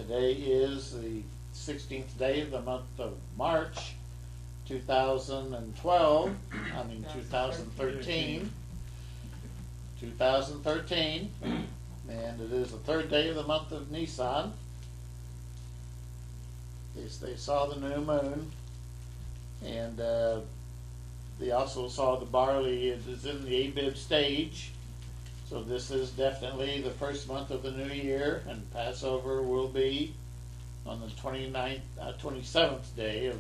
today is the 16th day of the month of March, 2013. 2013, and it is the third day of the month of Nisan. They saw the new moon, and they also saw the barley is in the Abib stage. So this is definitely the first month of the new year, and Passover will be on the 27th day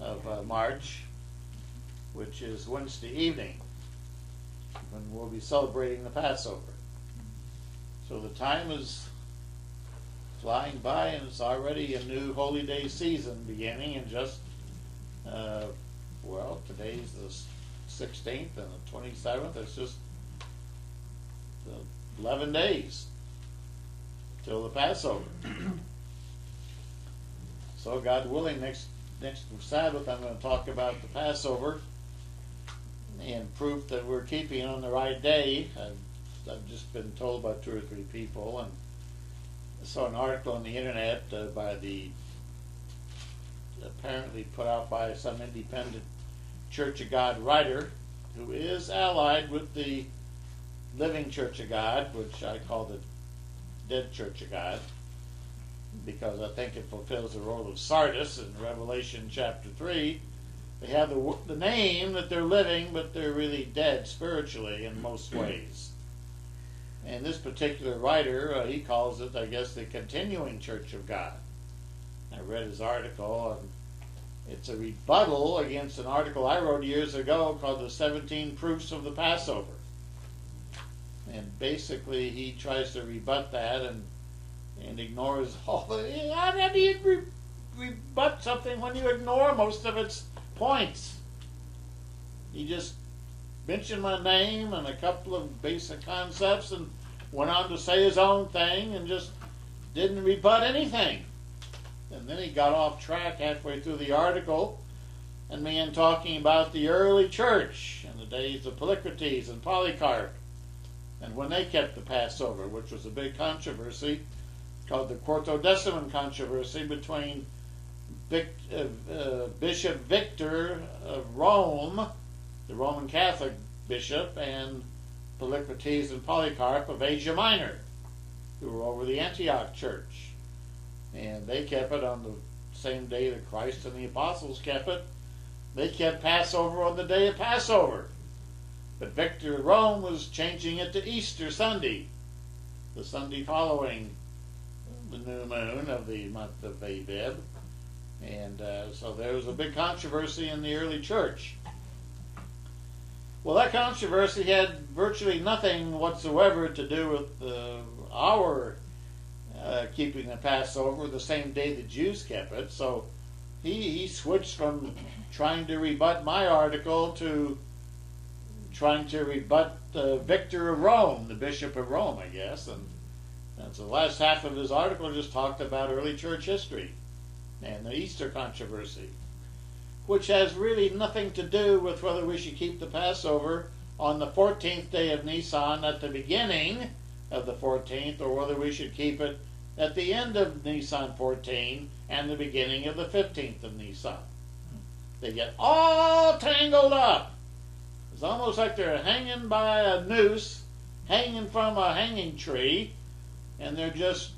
of March, which is Wednesday evening, when we'll be celebrating the Passover. So the time is flying by, and it's already a new holy day season beginning in just, today's the 16th and the 27th. It's just 11 days till the Passover. So God willing, next Sabbath I'm going to talk about the Passover and proof that we're keeping it on the right day. I've just been told by 2 or 3 people, and I saw an article on the internet apparently put out by some independent Church of God writer who is allied with the Living Church of God, which I call the Dead Church of God, because I think it fulfills the role of Sardis in Revelation chapter 3. They have the name that they're living, but they're really dead spiritually in most ways. And this particular writer, he calls it, I guess, the Continuing Church of God. I read his article, and it's a rebuttal against an article I wrote years ago called The 17 Proofs of the Passover. And basically he tries to rebut that and ignores all the... How do you rebut something when you ignore most of its points? He just mentioned my name and a couple of basic concepts and went on to say his own thing and just didn't rebut anything. And then he got off track halfway through the article and began talking about the early church and the days of Polycrates and Polycarp, and when they kept the Passover, which was a big controversy called the Quartodeciman controversy between Bishop Victor of Rome, the Roman Catholic bishop, and Polycrates and Polycarp of Asia Minor, who were over the Antioch church. And they kept it on the same day that Christ and the apostles kept it. They kept Passover on the day of Passover. But Victor of Rome was changing it to Easter Sunday, the Sunday following the new moon of the month of Abib. And so there was a big controversy in the early church. Well, that controversy had virtually nothing whatsoever to do with our keeping the Passover the same day the Jews kept it. So he switched from trying to rebut my article to trying to rebut Victor of Rome, the Bishop of Rome, I guess. And so the last half of his article just talked about early church history and the Easter controversy, which has really nothing to do with whether we should keep the Passover on the 14th day of Nisan at the beginning of the 14th, or whether we should keep it at the end of Nisan 14 and the beginning of the 15th of Nisan. They get all tangled up. It's almost like they're hanging by a noose, hanging from a hanging tree, and they're just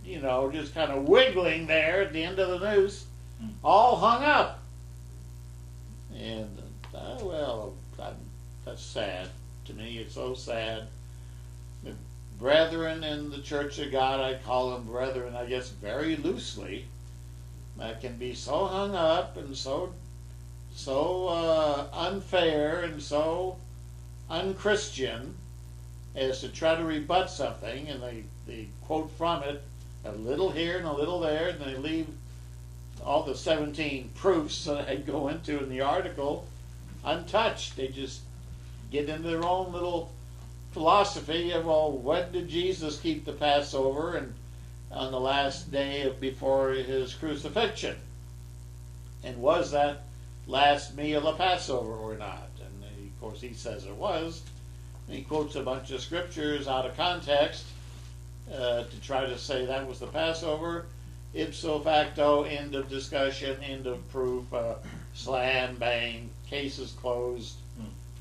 kind of wiggling there at the end of the noose, all hung up. And, that's sad. To me, it's so sad. The brethren in the Church of God, I call them brethren, I guess, very loosely, can be so hung up and so unfair and so unchristian as to try to rebut something, and they quote from it a little here and a little there, and they leave all the 17 proofs that I go into in the article untouched. They just get into their own little philosophy of, well, when did Jesus keep the Passover, and on the last day before his crucifixion, and was that last meal of Passover or not? And of course he says it was, and he quotes a bunch of scriptures out of context to try to say that was the Passover. Ipso facto, end of discussion, end of proof, slam, bang, case is closed.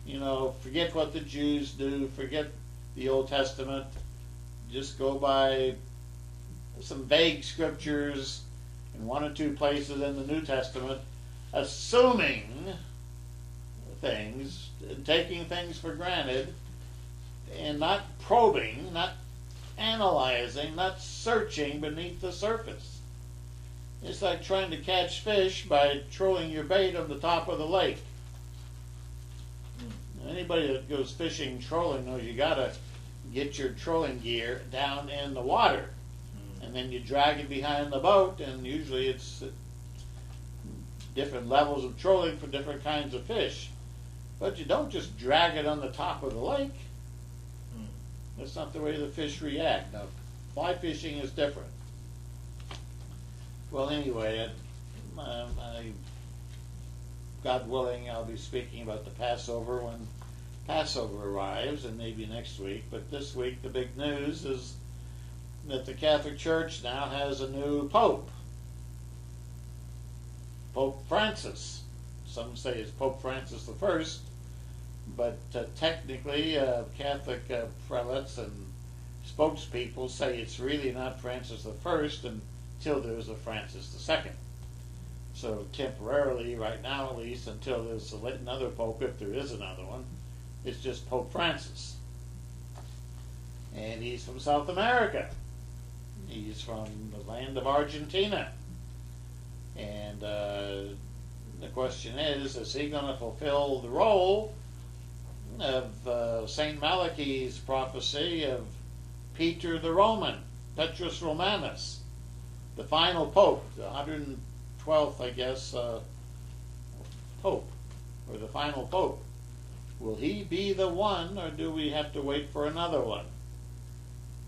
You know, forget what the Jews do, forget the Old Testament, just go by some vague scriptures in one or two places in the New Testament, assuming things, taking things for granted, and not probing, not analyzing, not searching beneath the surface. It's like trying to catch fish by trolling your bait on the top of the lake. Anybody that goes fishing, trolling, knows you gotta get your trolling gear down in the water, and then you drag it behind the boat, and usually it's different levels of trolling for different kinds of fish. But you don't just drag it on the top of the lake. That's not the way the fish react. Now, fly fishing is different. Well, anyway, God willing, I'll be speaking about the Passover when Passover arrives, and maybe next week. But this week, the big news is that the Catholic Church now has a new Pope. Pope Francis. Some say it's Pope Francis the First, but technically Catholic prelates and spokespeople say it's really not Francis the First until there's a Francis the Second. So temporarily, right now at least, until there's another Pope, if there is another one, it's just Pope Francis. And he's from South America. He's from the land of Argentina. And the question is he going to fulfill the role of St. Malachy's prophecy of Peter the Roman, Petrus Romanus, the final Pope, the 112th, I guess, Pope, or the final Pope? Will he be the one, or do we have to wait for another one?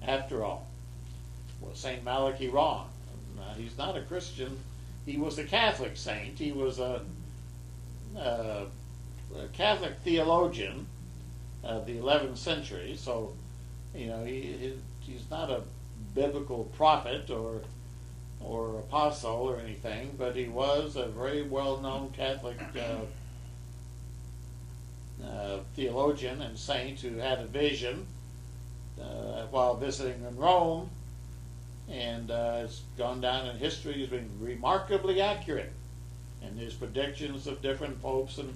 After all, was St. Malachy wrong? He's not a Christian. He was a Catholic saint. He was a Catholic theologian of the 11th century. So, you know, he's not a biblical prophet or apostle or anything, but he was a very well-known Catholic theologian and saint who had a vision while visiting in Rome, and it's gone down in history as being remarkably accurate in his predictions of different popes and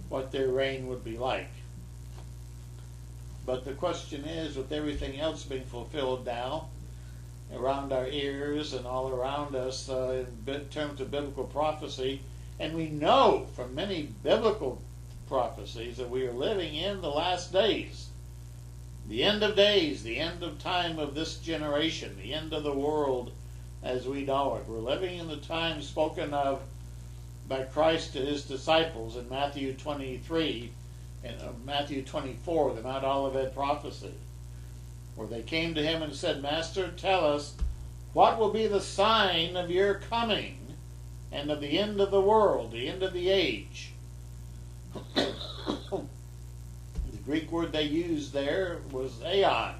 what their reign would be like. But the question is, with everything else being fulfilled now around our ears and all around us in terms of biblical prophecy, and we know from many biblical prophecies that we are living in the last days, the end of days, the end of time of this generation, the end of the world as we know it. We're living in the time spoken of by Christ to his disciples in Matthew 23 and Matthew 24, the Mount Olivet prophecy, where they came to him and said, "Master, tell us, what will be the sign of your coming and of the end of the world, the end of the age?" The Greek word they used there was aeon,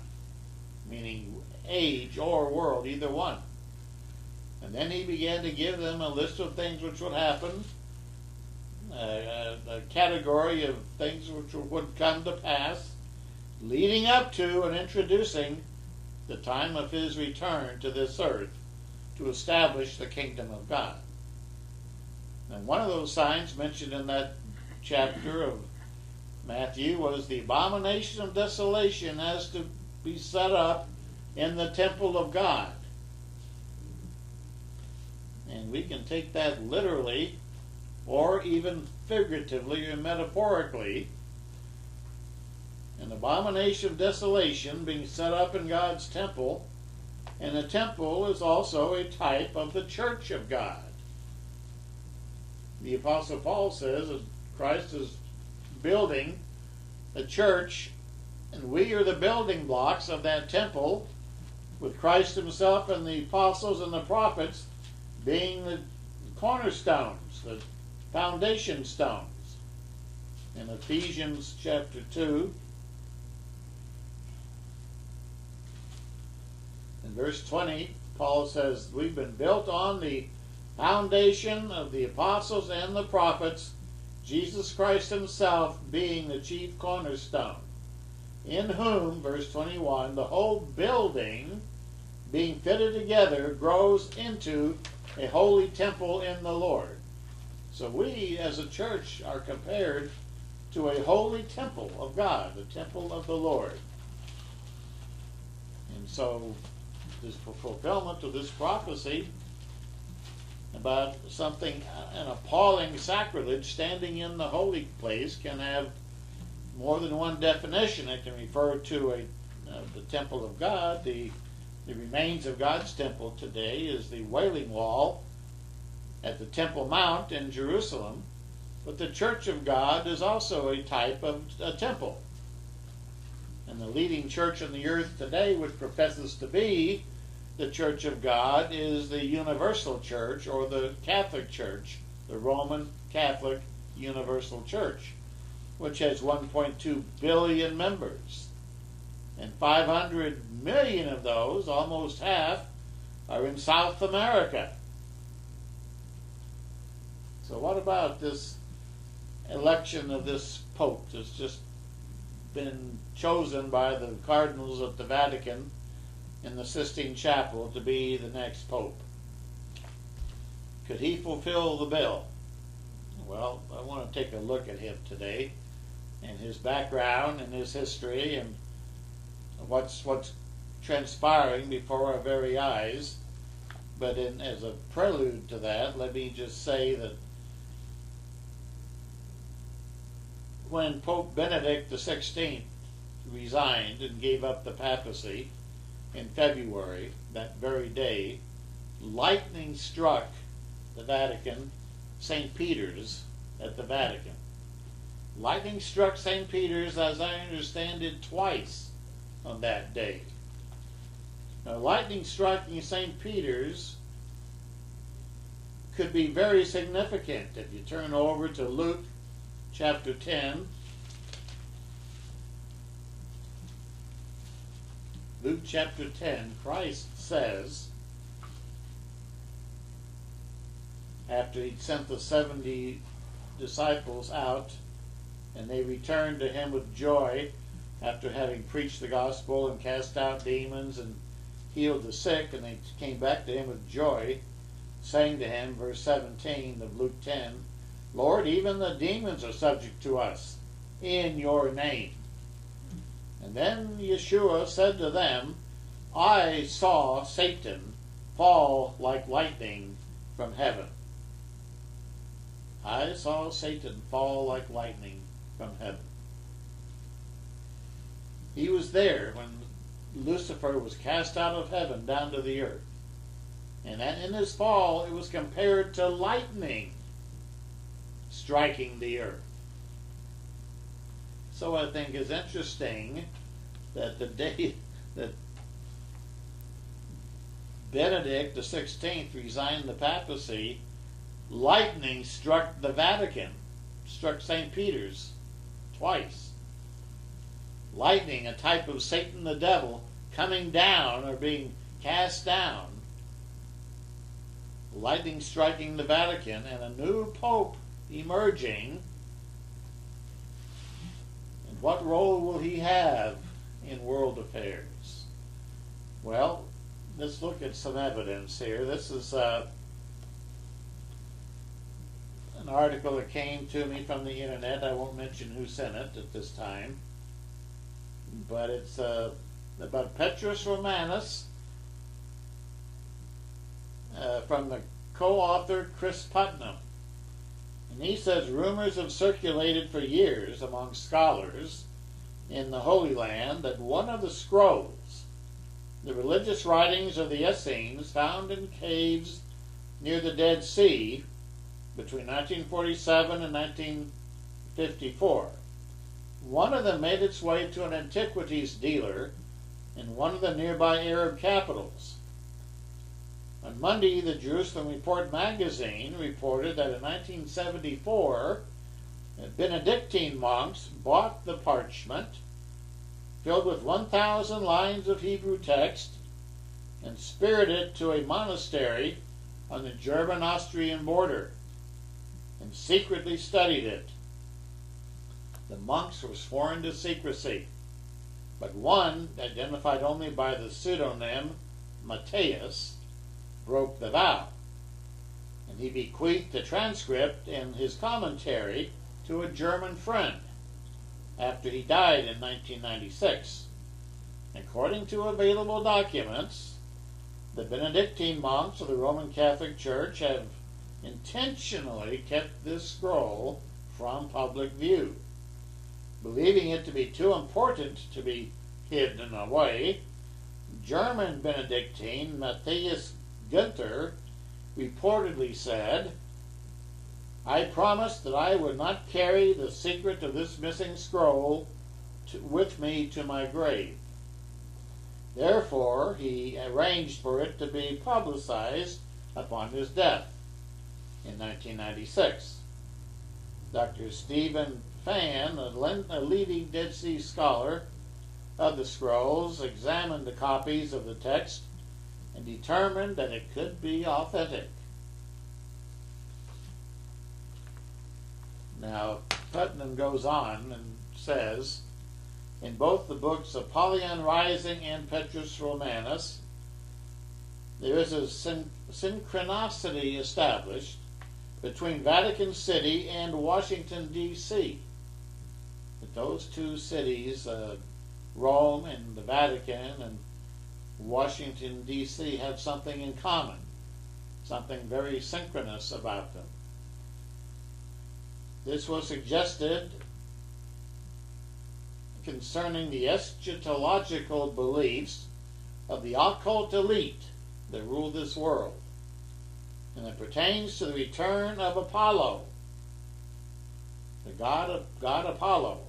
meaning age or world, either one. And then he began to give them a list of things which would happen, a category of things which would come to pass, leading up to and introducing the time of his return to this earth to establish the kingdom of God. And one of those signs mentioned in that chapter of Matthew was the abomination of desolation has to be set up in the temple of God. And we can take that literally or even figuratively or metaphorically. An abomination of desolation being set up in God's temple, and the temple is also a type of the church of God. The Apostle Paul says that Christ is building a church, and we are the building blocks of that temple, with Christ himself and the apostles and the prophets being the cornerstones, the foundation stones. In Ephesians chapter 2, In verse 20, Paul says, we've been built on the foundation of the apostles and the prophets, Jesus Christ himself being the chief cornerstone, in whom, verse 21, the whole building, being fitted together, grows into a holy temple in the Lord. So we, as a church, are compared to a holy temple of God, the temple of the Lord. And so this fulfillment of this prophecy about something, an appalling sacrilege standing in the holy place, can have more than one definition. It can refer to the temple of God. The remains of God's temple today is the Wailing Wall at the Temple Mount in Jerusalem. But the Church of God is also a type of a temple. And the leading church on the earth today, which professes to be the Church of God, is the Universal Church, or the Catholic Church, the Roman Catholic Universal Church, which has 1.2 billion members. And 500 million of those, almost half, are in South America. So what about this election of this Pope that's just been chosen by the cardinals at the Vatican in the Sistine Chapel to be the next Pope? Could he fulfill the bill? Well, I want to take a look at him today, and his background and his history, and what's transpiring before our very eyes. But as a prelude to that, let me just say that when Pope Benedict XVI resigned and gave up the papacy in February, that very day, lightning struck the Vatican, St. Peter's at the Vatican. Lightning struck St. Peter's, as I understand it, twice on that day. Now, lightning striking St. Peter's could be very significant. If you turn over to Luke chapter 10, Luke chapter 10, Christ says, after he'd sent the 70 disciples out, and they returned to him with joy after having preached the gospel and cast out demons and healed the sick, and they came back to him with joy, saying to him, verse 17 of Luke 10, Lord, even the demons are subject to us in your name. And then Yeshua said to them, I saw Satan fall like lightning from heaven. I saw Satan fall like lightning from heaven. He was there when Lucifer was cast out of heaven down to the earth. And in his fall, it was compared to lightning striking the earth. So I think it's interesting that the day that Benedict XVI resigned the papacy, lightning struck the Vatican, struck St. Peter's twice. Lightning, a type of Satan the devil, coming down or being cast down. Lightning striking the Vatican, and a new pope emerging. And what role will he have in world affairs? Well, let's look at some evidence here. This is an article that came to me from the internet. I won't mention who sent it at this time. But it's about Petrus Romanus from the co-author Chris Putnam. And he says rumors have circulated for years among scholars in the Holy Land that one of the scrolls, the religious writings of the Essenes found in caves near the Dead Sea between 1947 and 1954, one of them made its way to an antiquities dealer in one of the nearby Arab capitals. On Monday, the Jerusalem Report magazine reported that in 1974, Benedictine monks bought the parchment filled with 1,000 lines of Hebrew text and spirited it to a monastery on the German-Austrian border and secretly studied it. The monks were sworn to secrecy, but one, identified only by the pseudonym Matthias, broke the vow, and he bequeathed the transcript and his commentary to a German friend after he died in 1996. According to available documents, the Benedictine monks of the Roman Catholic Church have intentionally kept this scroll from public view, believing it to be too important to be hidden away. German Benedictine Matthias Günther reportedly said, "I promised that I would not carry the secret of this missing scroll with me to my grave. Therefore, he arranged for it to be publicized upon his death in 1996. Dr. Stephen Fan, a leading Dead Sea scholar of the scrolls, examined the copies of the text and determined that it could be authentic." Now, Putnam goes on and says, in both the books Apollyon Rising and Petrus Romanus, there is a synchronicity established between Vatican City and Washington, D.C. That those two cities, Rome and the Vatican and Washington, D.C., have something in common, something very synchronous about them. This was suggested concerning the eschatological beliefs of the occult elite that rule this world, and it pertains to the return of Apollo, the god Apollo,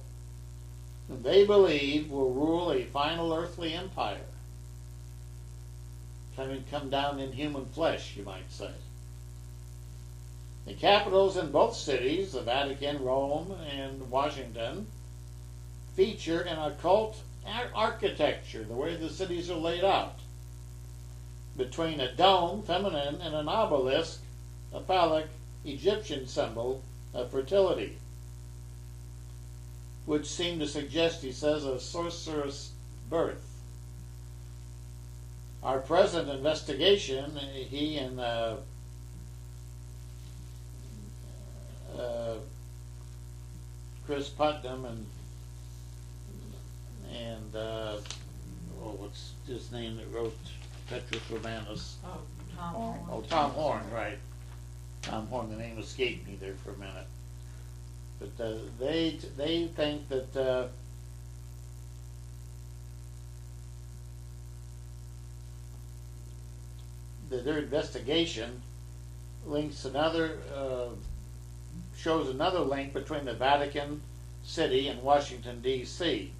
whom they believe will rule a final earthly empire, come down in human flesh, you might say. The capitals in both cities, the Vatican, Rome, and Washington, feature an occult architecture, the way the cities are laid out, between a dome, feminine, and an obelisk, a phallic Egyptian symbol of fertility, which seem to suggest, he says, a sorceress birth. Our present investigation, he and Chris Putnam and what's his name that wrote Petrus Romanus? Oh, Tom Horn. Oh, Tom Horn, right. Tom Horn, the name escaped me there for a minute. But they think that their investigation links shows another link between the Vatican City and Washington, D.C.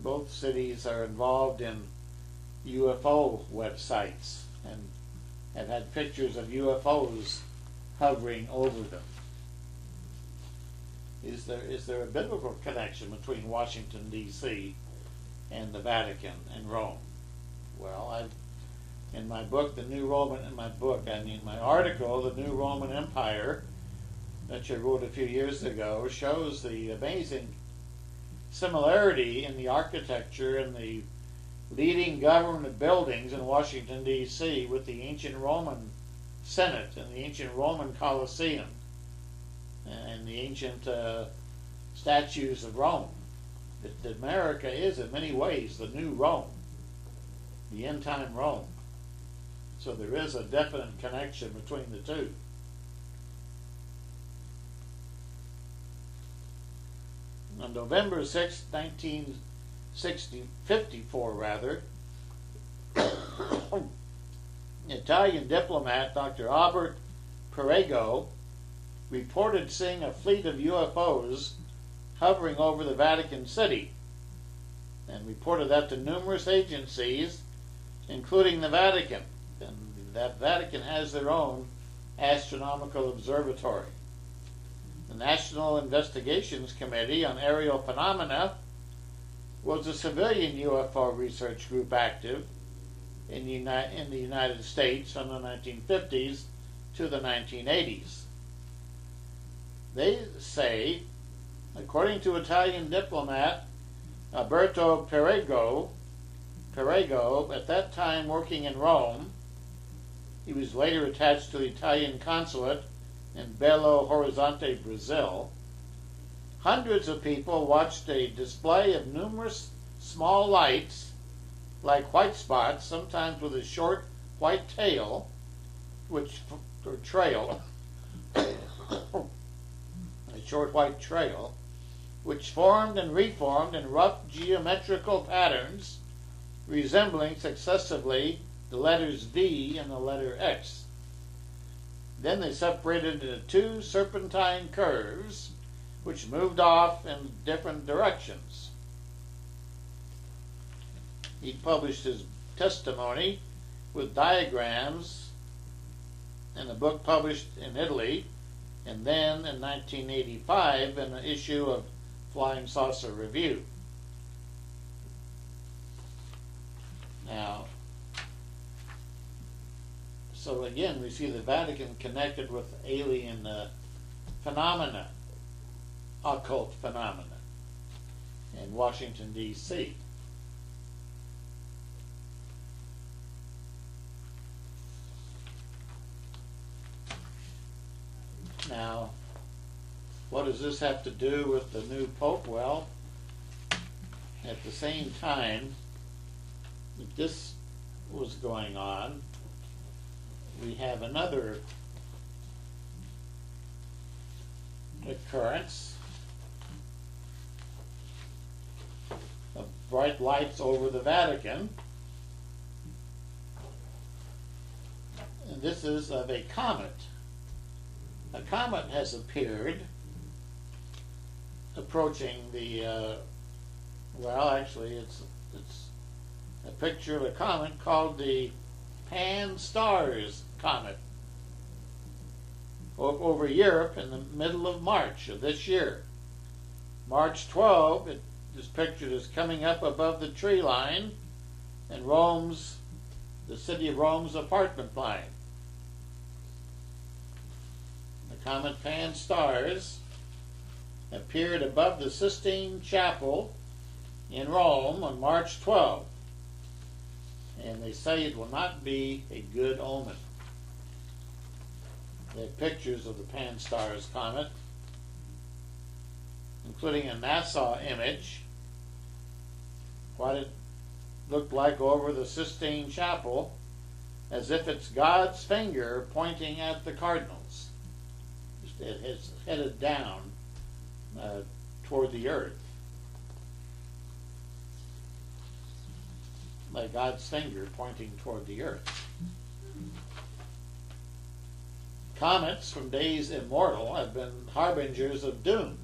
Both cities are involved in UFO websites and have had pictures of UFOs hovering over them. Is there a biblical connection between Washington, D.C. and the Vatican and Rome? Well, in my article, The New Roman Empire, that I wrote a few years ago, shows the amazing similarity in the architecture and the leading government buildings in Washington, D.C. with the ancient Roman Senate and the ancient Roman Colosseum and the ancient statues of Rome. That America is in many ways the new Rome, the end-time Rome. So there is a definite connection between the two. On November 6, 1954, Italian diplomat Dr. Albert Perego reported seeing a fleet of UFOs hovering over the Vatican City, and reported that to numerous agencies, including the Vatican. And that Vatican has their own astronomical observatory. The National Investigations Committee on Aerial Phenomena was a civilian UFO research group active in the United States from the 1950s to the 1980s. They say, according to Italian diplomat Alberto Perego, at that time working in Rome, he was later attached to the Italian consulate in Belo Horizonte, Brazil. Hundreds of people watched a display of numerous small lights, like white spots, sometimes with a short white tail, a short white trail, which formed and reformed in rough geometrical patterns, resembling successively the letters V and the letter X. Then they separated into two serpentine curves, which moved off in different directions. He published his testimony with diagrams in a book published in Italy, and then in 1985 in an issue of Flying Saucer Review. Now, so again, we see the Vatican connected with alien phenomena, occult phenomena, in Washington, D.C. Now, what does this have to do with the new Pope? Well, at the same time that this was going on, we have another occurrence of bright lights over the Vatican. And this is of a comet. A comet has appeared approaching the, well, actually it's a picture of a comet called the Pan-STARRS comet over Europe in the middle of March of this year. March 12, it is pictured as coming up above the tree line in the city of Rome's apartment line. The comet Pan-STARRS appeared above the Sistine Chapel in Rome on March 12, and they say it will not be a good omen. They have pictures of the Pan-STARRS comet, including a NASA image, what it looked like over the Sistine Chapel, as if it's God's finger pointing at the cardinals. It is headed down toward the earth, by God's finger pointing toward the earth. Comets from days immortal have been harbingers of doom,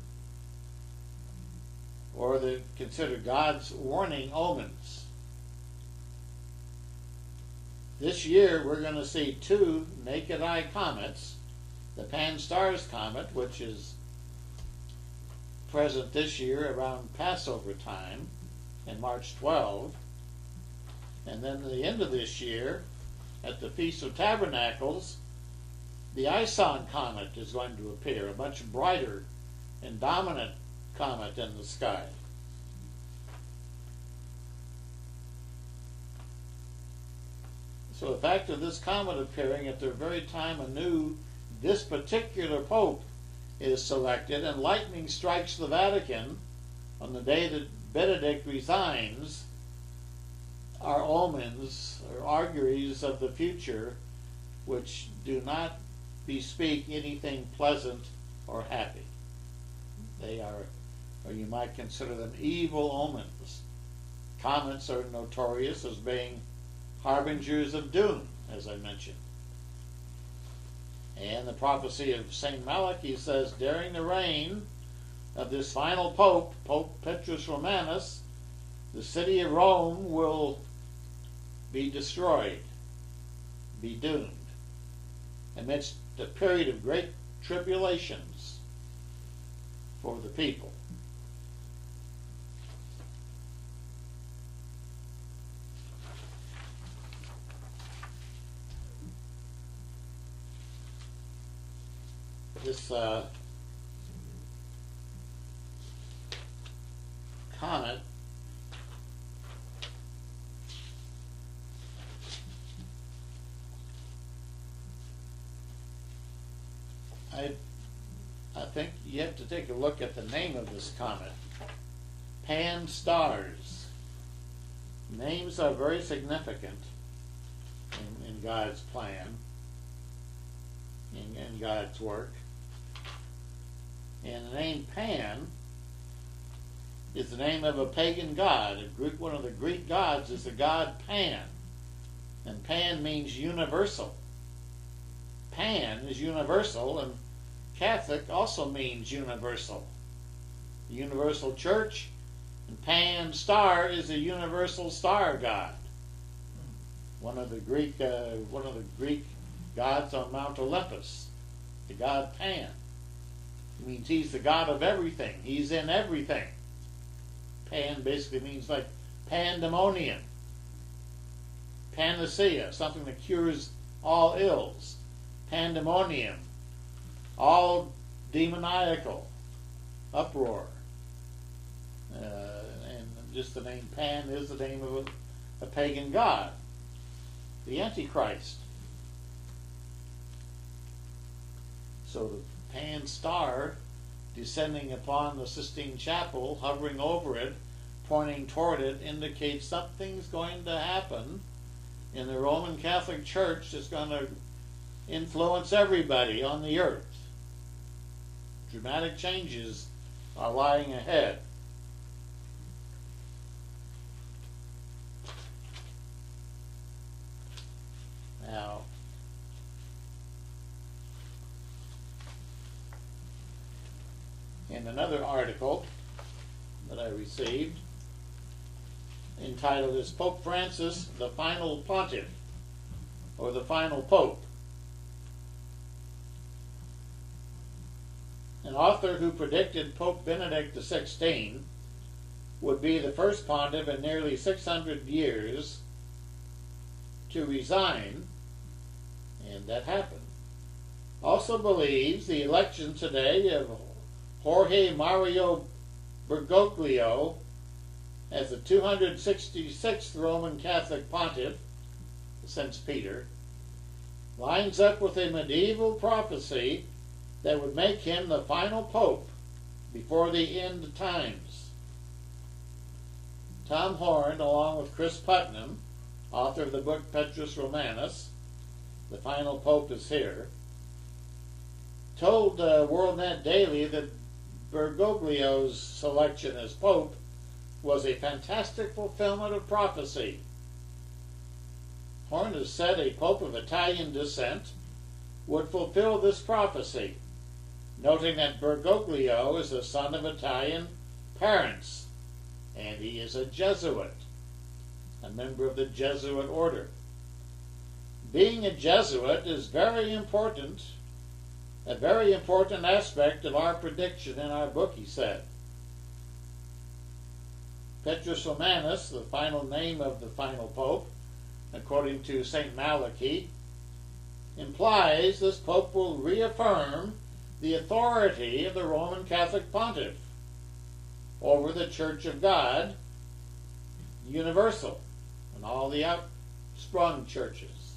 or they're considered God's warning omens. This year we're going to see two naked eye comets. The Pan-STARRS comet, which is present this year around Passover time in March 12, and then at the end of this year, at the Feast of Tabernacles, the Ison comet is going to appear, a much brighter and dominant comet in the sky. So the fact of this comet appearing at the very time anew this particular Pope is selected, and lightning strikes the Vatican on the day that Benedict resigns, are omens or auguries of the future, which do not bespeak anything pleasant or happy. They are, or you might consider them, evil omens. Comets are notorious as being harbingers of doom, as I mentioned. And the prophecy of St. Malachy says, during the reign of this final Pope, Pope Petrus Romanus, the city of Rome will be destroyed, be doomed, amidst a period of great tribulations for the people. this comet I think you have to take a look at the name of this comet. Pan-STARRS. Names are very significant in God's plan, in God's work. And the name Pan is the name of a pagan god. One of the Greek gods is the god Pan. And Pan means universal. Pan is universal, and Catholic also means universal. The universal church, and Pan-STARR is a universal star god. One of the Greek gods on Mount Olympus, the god Pan. It means he's the god of everything. He's in everything. Pan basically means like pandemonium, panacea, something that cures all ills. Pandemonium, all demoniacal, uproar. And just the name Pan is the name of a pagan god, the Antichrist. So the Pan-STARR descending upon the Sistine Chapel, hovering over it, pointing toward it, indicates something's going to happen in the Roman Catholic Church that's going to influence everybody on the earth. Dramatic changes are lying ahead. Now, in another article that I received, entitled "Is Pope Francis the Final Pontiff, or the Final Pope?" An author who predicted Pope Benedict XVI would be the first pontiff in nearly 600 years to resign, and that happened, also believes the election today of Jorge Mario Bergoglio as the 266th Roman Catholic Pontiff since Peter lines up with a medieval prophecy that would make him the final pope before the end times. Tom Horn, along with Chris Putnam, author of the book Petrus Romanus, The Final Pope is Here, told WorldNet Daily that Bergoglio's selection as pope was a fantastic fulfillment of prophecy. Horn has said a pope of Italian descent would fulfill this prophecy, noting that Bergoglio is the son of Italian parents, and he is a Jesuit, a member of the Jesuit order. Being a Jesuit is very important, a very important aspect of our prediction in our book, he said. Petrus Romanus, the final name of the final pope, according to St. Malachy, implies this pope will reaffirm the authority of the Roman Catholic Pontiff over the Church of God, universal, and all the outsprung churches.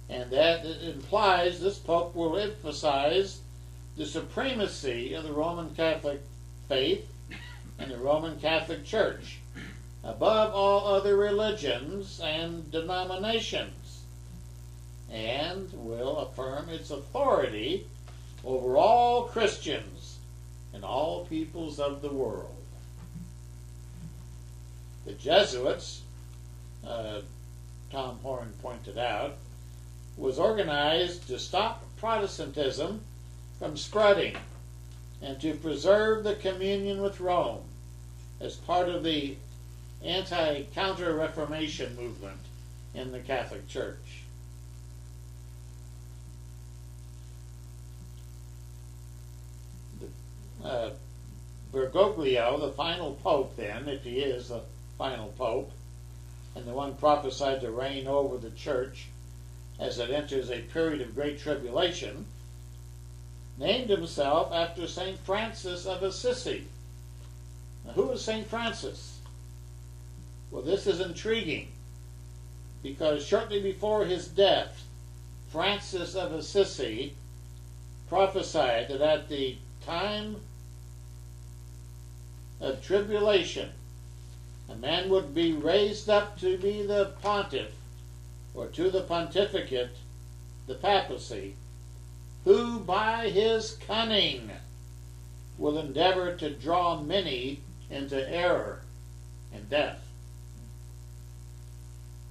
And that it implies this pope will emphasize the supremacy of the Roman Catholic faith and the Roman Catholic Church above all other religions and denominations, and will affirm its authority over all Christians and all peoples of the world. The Jesuits, Tom Horn pointed out, was organized to stop Protestantism from spreading and to preserve the communion with Rome as part of the anti-Counter-Reformation movement in the Catholic Church. Bergoglio, the final pope then, if he is the final pope, and the one prophesied to reign over the church as it enters a period of great tribulation, named himself after St. Francis of Assisi. Now, who is St. Francis? Well, this is intriguing, because shortly before his death, Francis of Assisi prophesied that at the time of tribulation, a man would be raised up to be the pontiff, or to the pontificate, the papacy, who by his cunning will endeavor to draw many into error and death.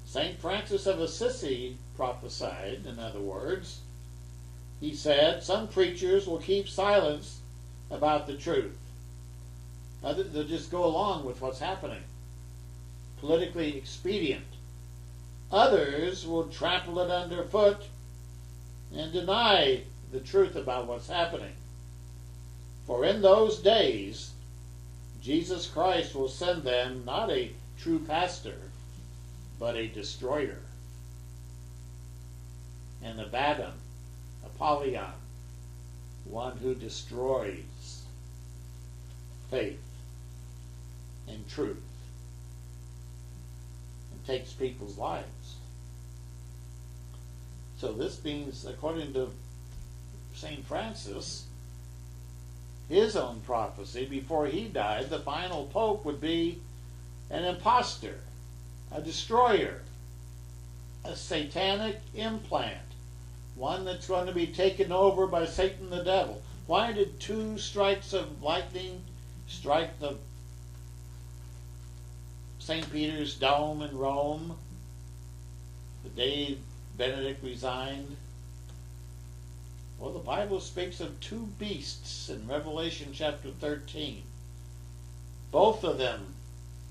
St. Francis of Assisi prophesied, in other words, he said, some preachers will keep silence about the truth. They'll just go along with what's happening. Politically expedient. Others will trample it underfoot and deny the truth about what's happening. For in those days, Jesus Christ will send them not a true pastor, but a destroyer. An Abaddon, Apollyon, one who destroys faith and truth and takes people's lives. So this means, according to St. Francis, his own prophecy, before he died, the final pope would be an impostor, a destroyer, a satanic implant, one that's going to be taken over by Satan the devil. Why did 2 strikes of lightning strike the St. Peter's Dome in Rome the day Benedict resigned? Well, the Bible speaks of 2 beasts in Revelation chapter 13. Both of them,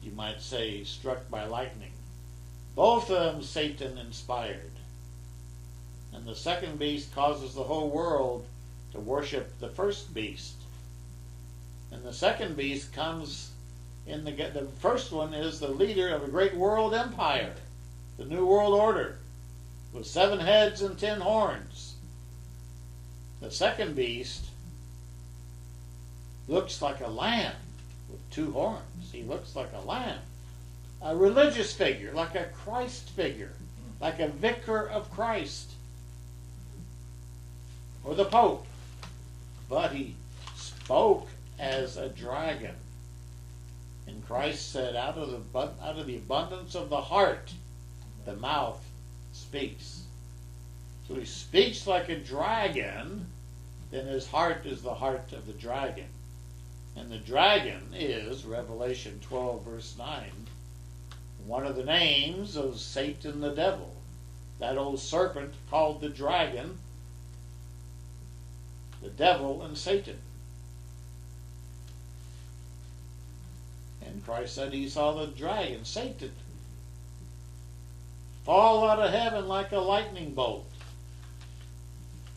you might say, struck by lightning. Both of them Satan inspired. And the second beast causes the whole world to worship the first beast. And the second beast comes in the first one is the leader of a great world empire, the New World Order, with 7 heads and 10 horns. The second beast looks like a lamb with 2 horns. He looks like a lamb. A religious figure, like a Christ figure, like a vicar of Christ, or the Pope. But he spoke as a dragon. And Christ said, out of the abundance of the heart, the mouth speaks. So he speaks like a dragon, then his heart is the heart of the dragon. And the dragon is, Revelation 12 verse 9, one of the names of Satan the devil. That old serpent called the dragon, the devil and Satan. And Christ said he saw the dragon, Satan, fall out of heaven like a lightning bolt.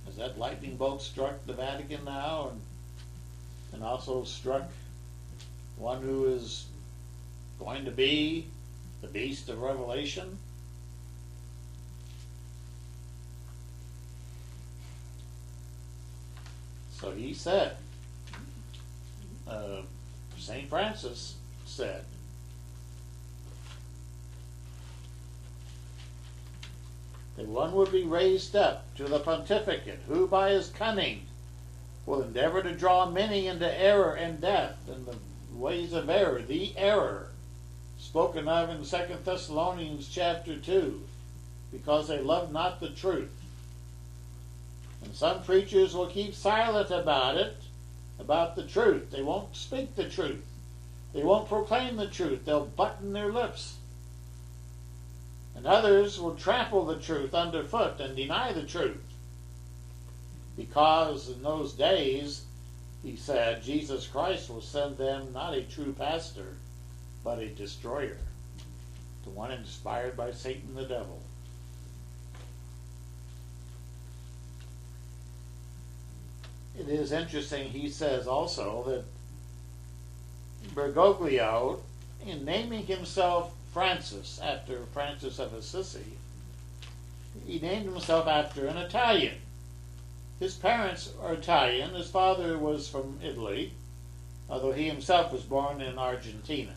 Has that lightning bolt struck the Vatican now and also struck one who is going to be the beast of Revelation? So he said, St. Francis said, that one would be raised up to the pontificate, who by his cunning will endeavor to draw many into error and death, and the ways of error, the error spoken of in 2 Thessalonians chapter 2, because they love not the truth. And some preachers will keep silent about it, about the truth. They won't speak the truth. They won't proclaim the truth. They'll button their lips. And others will trample the truth underfoot and deny the truth. Because in those days, he said, Jesus Christ will send them not a true pastor, but a destroyer, the one inspired by Satan the devil. It is interesting, he says also, that Bergoglio, in naming himself Francis, after Francis of Assisi, he named himself after an Italian. His parents are Italian. His father was from Italy, although he himself was born in Argentina.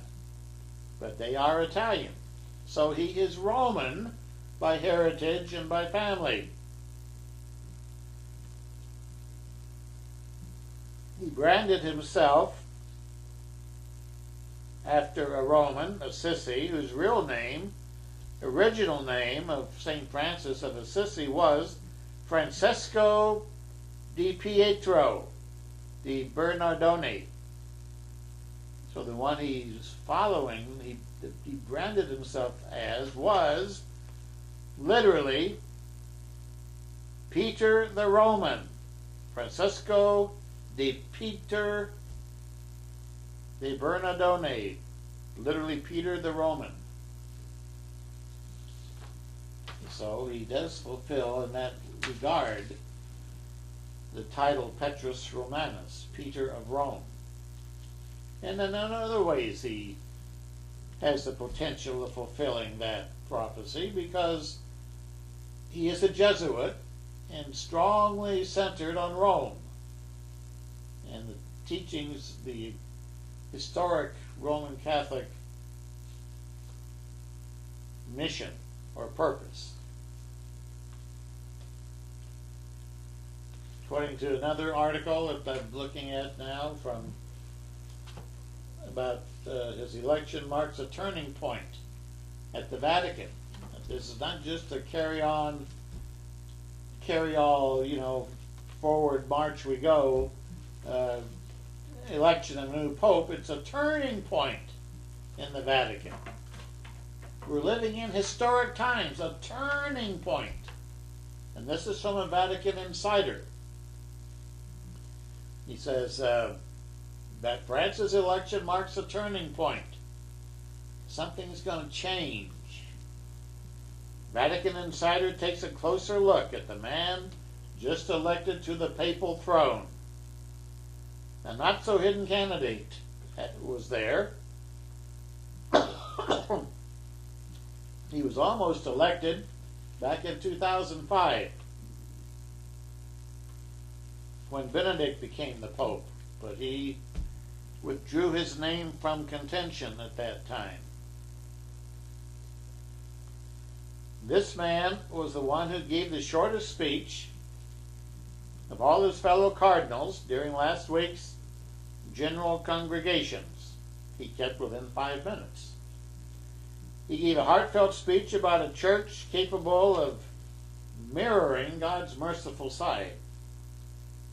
But they are Italian. So he is Roman by heritage and by family. He branded himself after a Roman, Assisi, whose original name of St. Francis of Assisi was Francesco di Pietro di Bernardone. So the one he's following, he branded himself as, was literally Peter the Roman, Francesco di Peter de Bernardone, literally Peter the Roman. So he does fulfill in that regard the title Petrus Romanus, Peter of Rome. And then in other ways he has the potential of fulfilling that prophecy, because he is a Jesuit and strongly centered on Rome and the teachings, the historic Roman Catholic mission or purpose. According to another article that I'm looking at now from about his election marks a turning point at the Vatican. This is not just a carry all, forward march we go, election of a new pope. It's a turning point in the Vatican. We're living in historic times, a turning point. And this is from a Vatican insider. He says that Francis' election marks a turning point. Something's going to change. Vatican insider takes a closer look at the man just elected to the papal throne. A not-so-hidden candidate was there. He was almost elected back in 2005 when Benedict became the Pope, but he withdrew his name from contention at that time. This man was the one who gave the shortest speech of all his fellow cardinals during last week's general congregations. He kept within 5 minutes. He gave a heartfelt speech about a church capable of mirroring God's merciful side.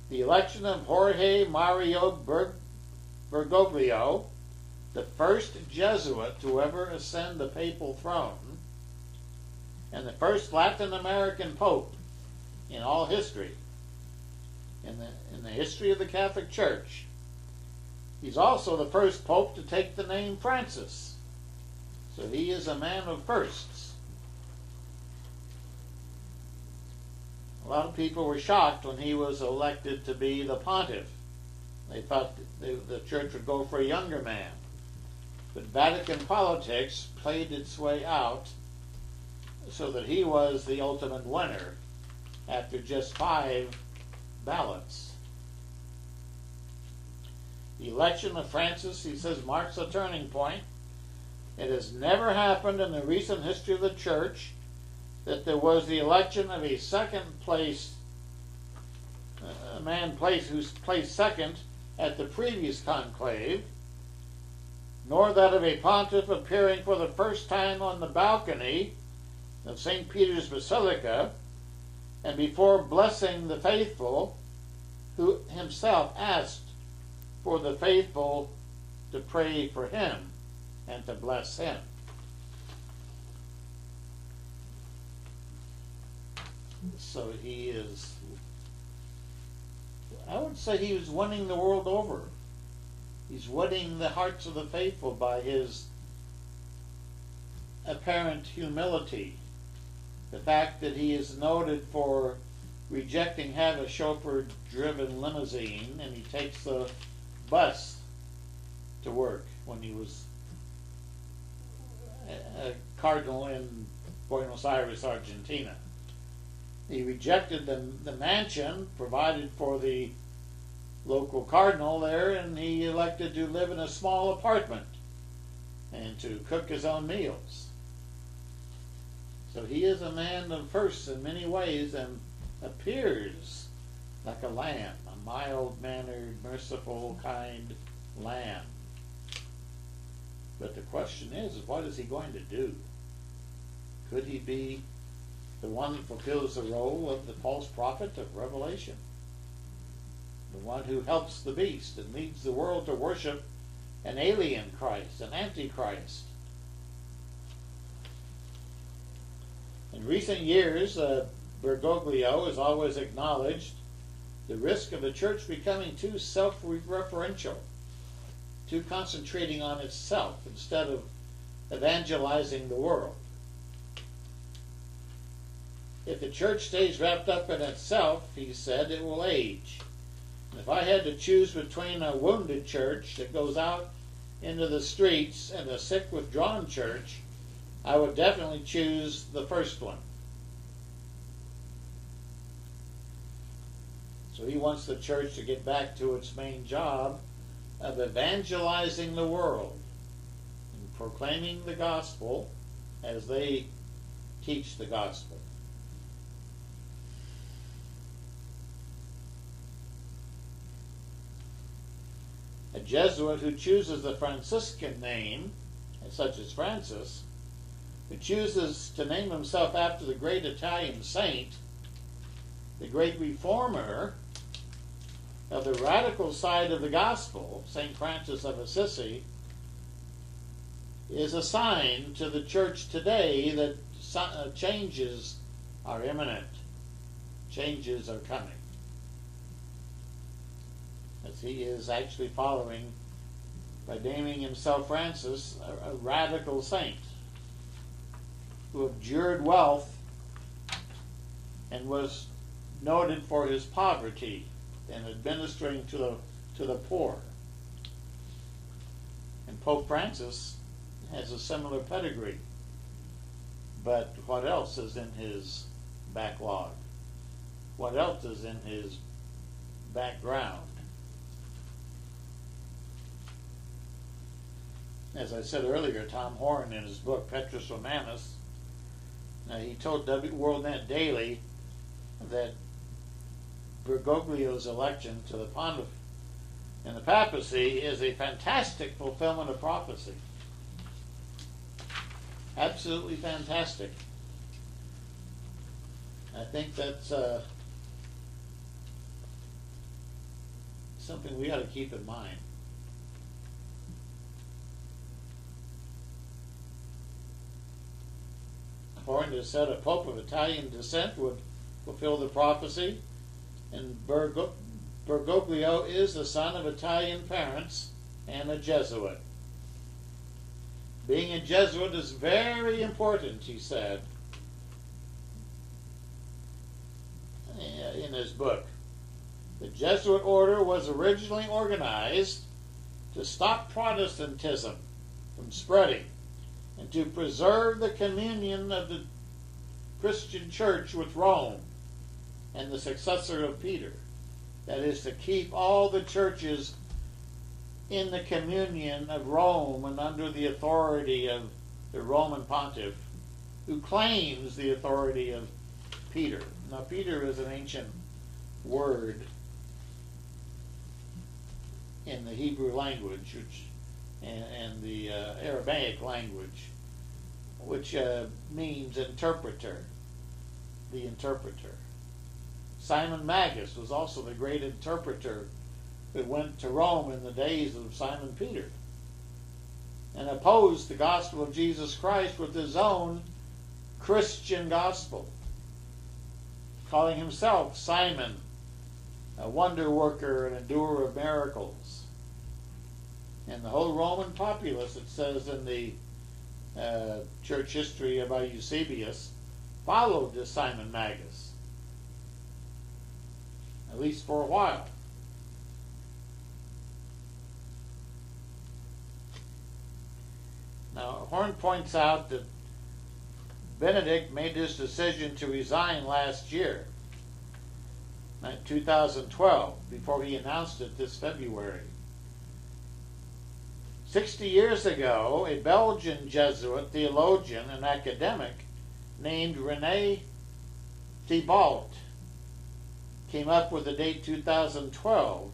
The election of Jorge Mario Bergoglio, the first Jesuit to ever ascend the papal throne, and the first Latin American Pope in all history, in the history of the Catholic Church. He's also the first Pope to take the name Francis. So he is a man of firsts. A lot of people were shocked when he was elected to be the Pontiff. They thought the church would go for a younger man. But Vatican politics played its way out so that he was the ultimate winner after just 5 ballots. The election of Francis, he says, marks a turning point. It has never happened in the recent history of the Church that there was the election of a second place, a man who's placed second at the previous conclave, nor that of a pontiff appearing for the first time on the balcony of St. Peter's Basilica, and before blessing the faithful, who himself asked for the faithful to pray for him and to bless him. So he is, I would say he was winning the world over. He's winning the hearts of the faithful by his apparent humility. The fact that he is noted for rejecting having a chauffeur-driven limousine, and he takes the bus to work when he was a cardinal in Buenos Aires, Argentina. He rejected the mansion provided for the local cardinal there, and he elected to live in a small apartment and to cook his own meals. So he is a man of firsts in many ways and appears like a lamb, a mild-mannered, merciful, kind lamb. But the question is what is he going to do? Could he be the one that fulfills the role of the false prophet of Revelation? The one who helps the beast and leads the world to worship an alien Christ, an antichrist. In recent years, Bergoglio has always acknowledged the risk of the church becoming too self-referential, too concentrating on itself instead of evangelizing the world. If the church stays wrapped up in itself, he said, it will age. And if I had to choose between a wounded church that goes out into the streets and a sick, withdrawn church, I would definitely choose the first one. So he wants the church to get back to its main job of evangelizing the world and proclaiming the gospel as they teach the gospel. A Jesuit who chooses the Franciscan name, such as Francis, who chooses to name himself after the great Italian saint, the great reformer of the radical side of the gospel, St. Francis of Assisi, is a sign to the church today that changes are imminent. Changes are coming. As he is actually following, by naming himself Francis, a radical saint who abjured wealth and was noted for his poverty and administering to the poor. And Pope Francis has a similar pedigree. But what else is in his backlog? What else is in his background? As I said earlier, Tom Horn, in his book Petrus Romanus, he told WorldNet Daily that Bergoglio's election to the Pontiff and the papacy is a fantastic fulfillment of prophecy. Absolutely fantastic. I think that's something we ought to keep in mind. Horn has said a pope of Italian descent would fulfill the prophecy, and Bergoglio is the son of Italian parents and a Jesuit. Being a Jesuit is very important, he said in his book. The Jesuit order was originally organized to stop Protestantism from spreading and to preserve the communion of the Christian church with Rome and the successor of Peter. That is, to keep all the churches in the communion of Rome and under the authority of the Roman Pontiff, who claims the authority of Peter. Now, Peter is an ancient word in the Hebrew language, and the Aramaic language, which means interpreter, the interpreter. Simon Magus was also the great interpreter who went to Rome in the days of Simon Peter and opposed the gospel of Jesus Christ with his own Christian gospel, calling himself Simon, a wonder worker and a doer of miracles. And the whole Roman populace, it says in the church history about Eusebius, followed this Simon Magus, at least for a while. Now, Horn points out that Benedict made his decision to resign last year, 2012, before he announced it this February. 60 years ago, a Belgian Jesuit theologian and academic named René Thibault came up with the date 2012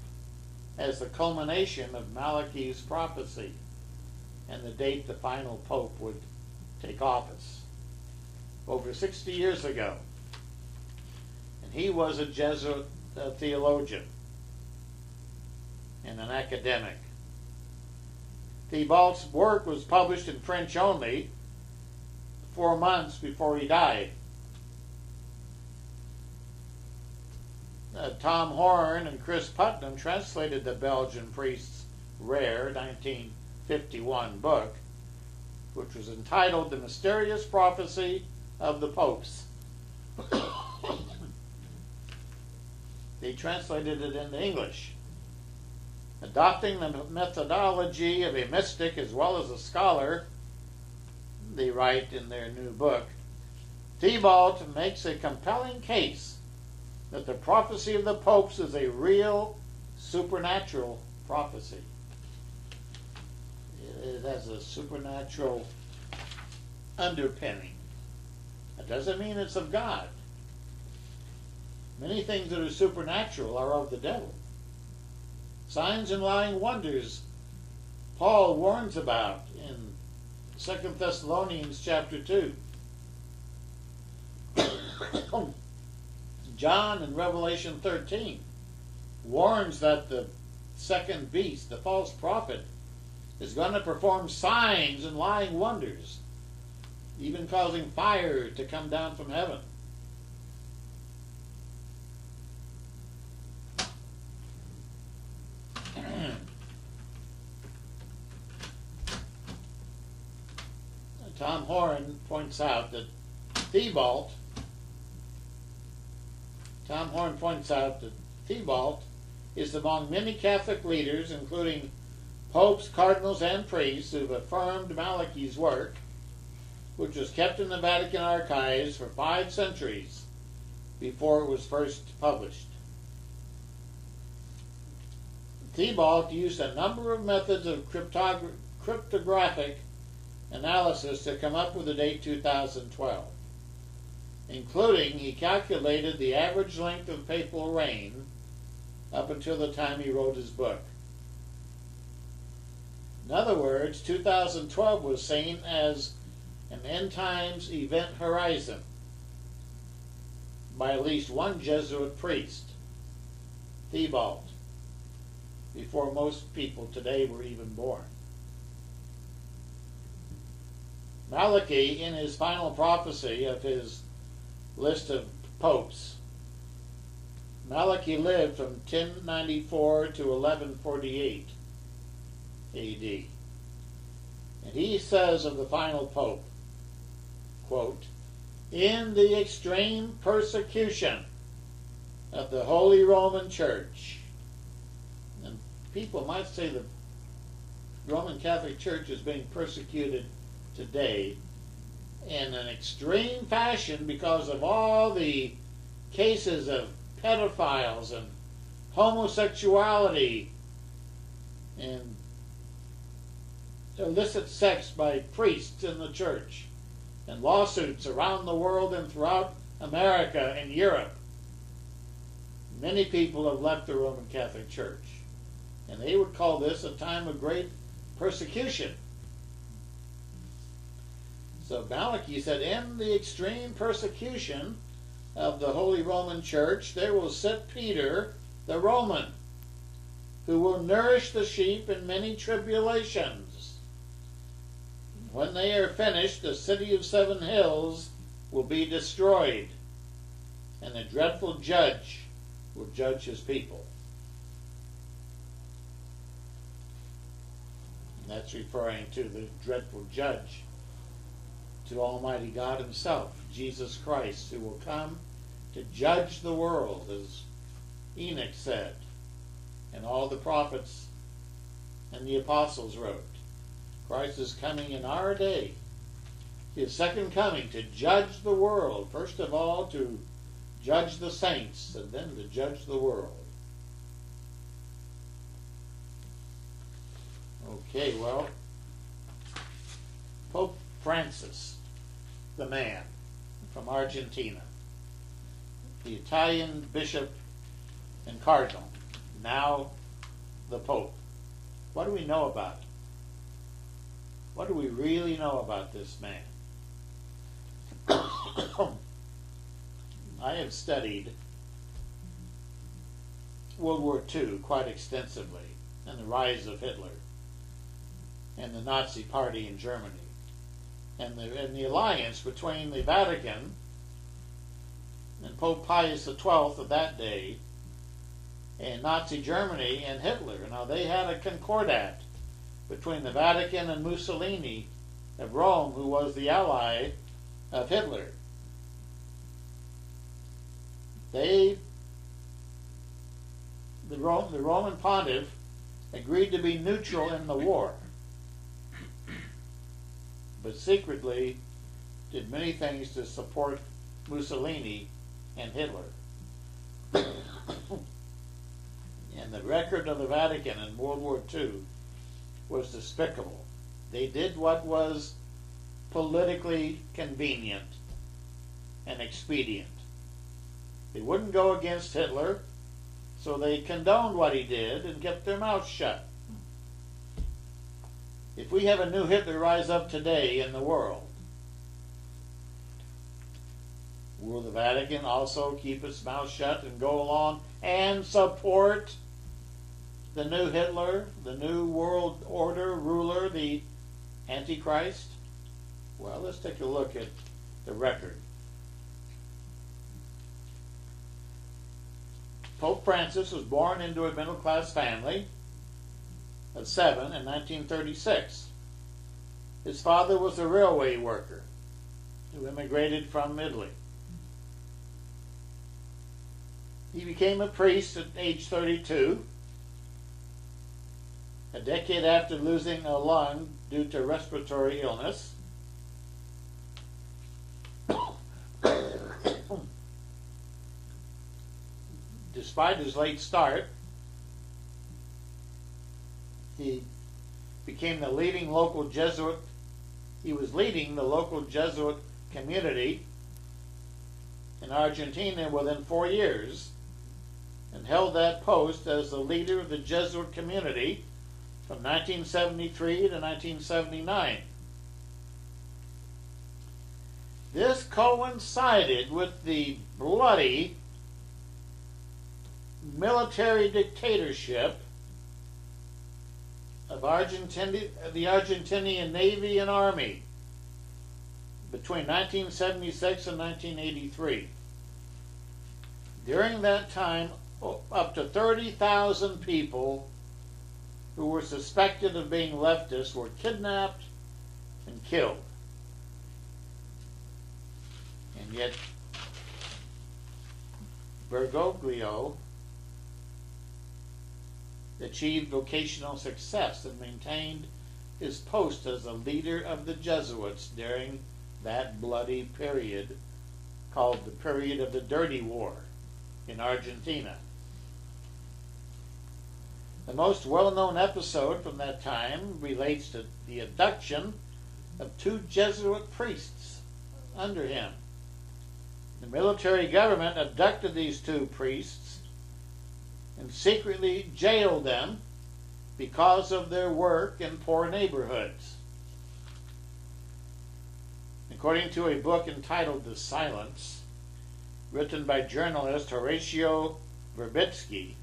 as the culmination of Malachy's prophecy and the date the final pope would take office. Over 60 years ago. And he was a Jesuit theologian and an academic. Thibault's work was published in French only 4 months before he died. Tom Horn and Chris Putnam translated the Belgian priest's rare 1951 book, which was entitled The Mysterious Prophecy of the Popes. They translated it into English. Adopting the methodology of a mystic as well as a scholar, they write in their new book, Thibault makes a compelling case that the prophecy of the popes is a real supernatural prophecy. It has a supernatural underpinning. That doesn't mean it's of God. Many things that are supernatural are of the devil. Signs and lying wonders Paul warns about in 2 Thessalonians chapter 2. John in Revelation 13 warns that the second beast, the false prophet, is going to perform signs and lying wonders, even causing fire to come down from heaven. Tom Horn points out that Thibault is among many Catholic leaders, including popes, cardinals, and priests, who've affirmed Malachy's work, which was kept in the Vatican archives for 5 centuries before it was first published. Thibault used a number of methods of cryptographic analysis to come up with the date 2012. Including, he calculated the average length of papal reign up until the time he wrote his book. In other words, 2012 was seen as an end times event horizon by at least one Jesuit priest, Thibault, before most people today were even born. Malachy, in his final prophecy of his list of popes, Malachy lived from 1094 to 1148 AD. And he says of the final pope, quote, in the extreme persecution of the Holy Roman Church. And people might say the Roman Catholic Church is being persecuted today in an extreme fashion because of all the cases of pedophiles and homosexuality and illicit sex by priests in the church, and lawsuits around the world and throughout America and Europe. Many people have left the Roman Catholic Church, and they would call this a time of great persecution. So Malachy said, in the extreme persecution of the Holy Roman Church, there will sit Peter the Roman, who will nourish the sheep in many tribulations. When they are finished, the city of 7 hills will be destroyed, and the dreadful judge will judge his people. And that's referring to the dreadful judge, to Almighty God himself, Jesus Christ, who will come to judge the world, as Enoch said, and all the prophets and the apostles wrote. Christ is coming in our day his second coming to judge the world. First of all, to judge the saints, and then to judge the world. Okay, well, Pope Francis, the man from Argentina, the Italian bishop and cardinal, now the Pope. What do we know about him? What do we really know about this man? I have studied World War II quite extensively, and the rise of Hitler and the Nazi Party in Germany, and the alliance between the Vatican and Pope Pius XII of that day and Nazi Germany and Hitler. Now, they had a concordat between the Vatican and Mussolini of Rome, who was the ally of Hitler. The Roman Pontiff agreed to be neutral in the war, but secretly did many things to support Mussolini and Hitler. And the record of the Vatican in World War II was despicable. They did what was politically convenient and expedient. They wouldn't go against Hitler, so they condoned what he did and kept their mouths shut. If we have a new Hitler rise up today in the world, will the Vatican also keep its mouth shut and go along and support the new Hitler, the new world order ruler, the Antichrist? Well, let's take a look at the record. Pope Francis was born into a middle-class family of 7 in 1936. His father was a railway worker who immigrated from Italy. He became a priest at age 32, a decade after losing a lung due to respiratory illness. Despite his late start, he became the leading local Jesuit. He was leading the local Jesuit community in Argentina within 4 years, and held that post as the leader of the Jesuit community from 1973 to 1979. This coincided with the bloody military dictatorship of the Argentinian Navy and Army between 1976 and 1983. During that time, up to 30,000 people who were suspected of being leftists were kidnapped and killed. And yet, Bergoglio achieved vocational success and maintained his post as a leader of the Jesuits during that bloody period called the period of the Dirty War in Argentina. The most well-known episode from that time relates to the abduction of 2 Jesuit priests under him. The military government abducted these 2 priests and secretly jailed them because of their work in poor neighborhoods. According to a book entitled The Silence, written by journalist Horatio Verbitsky,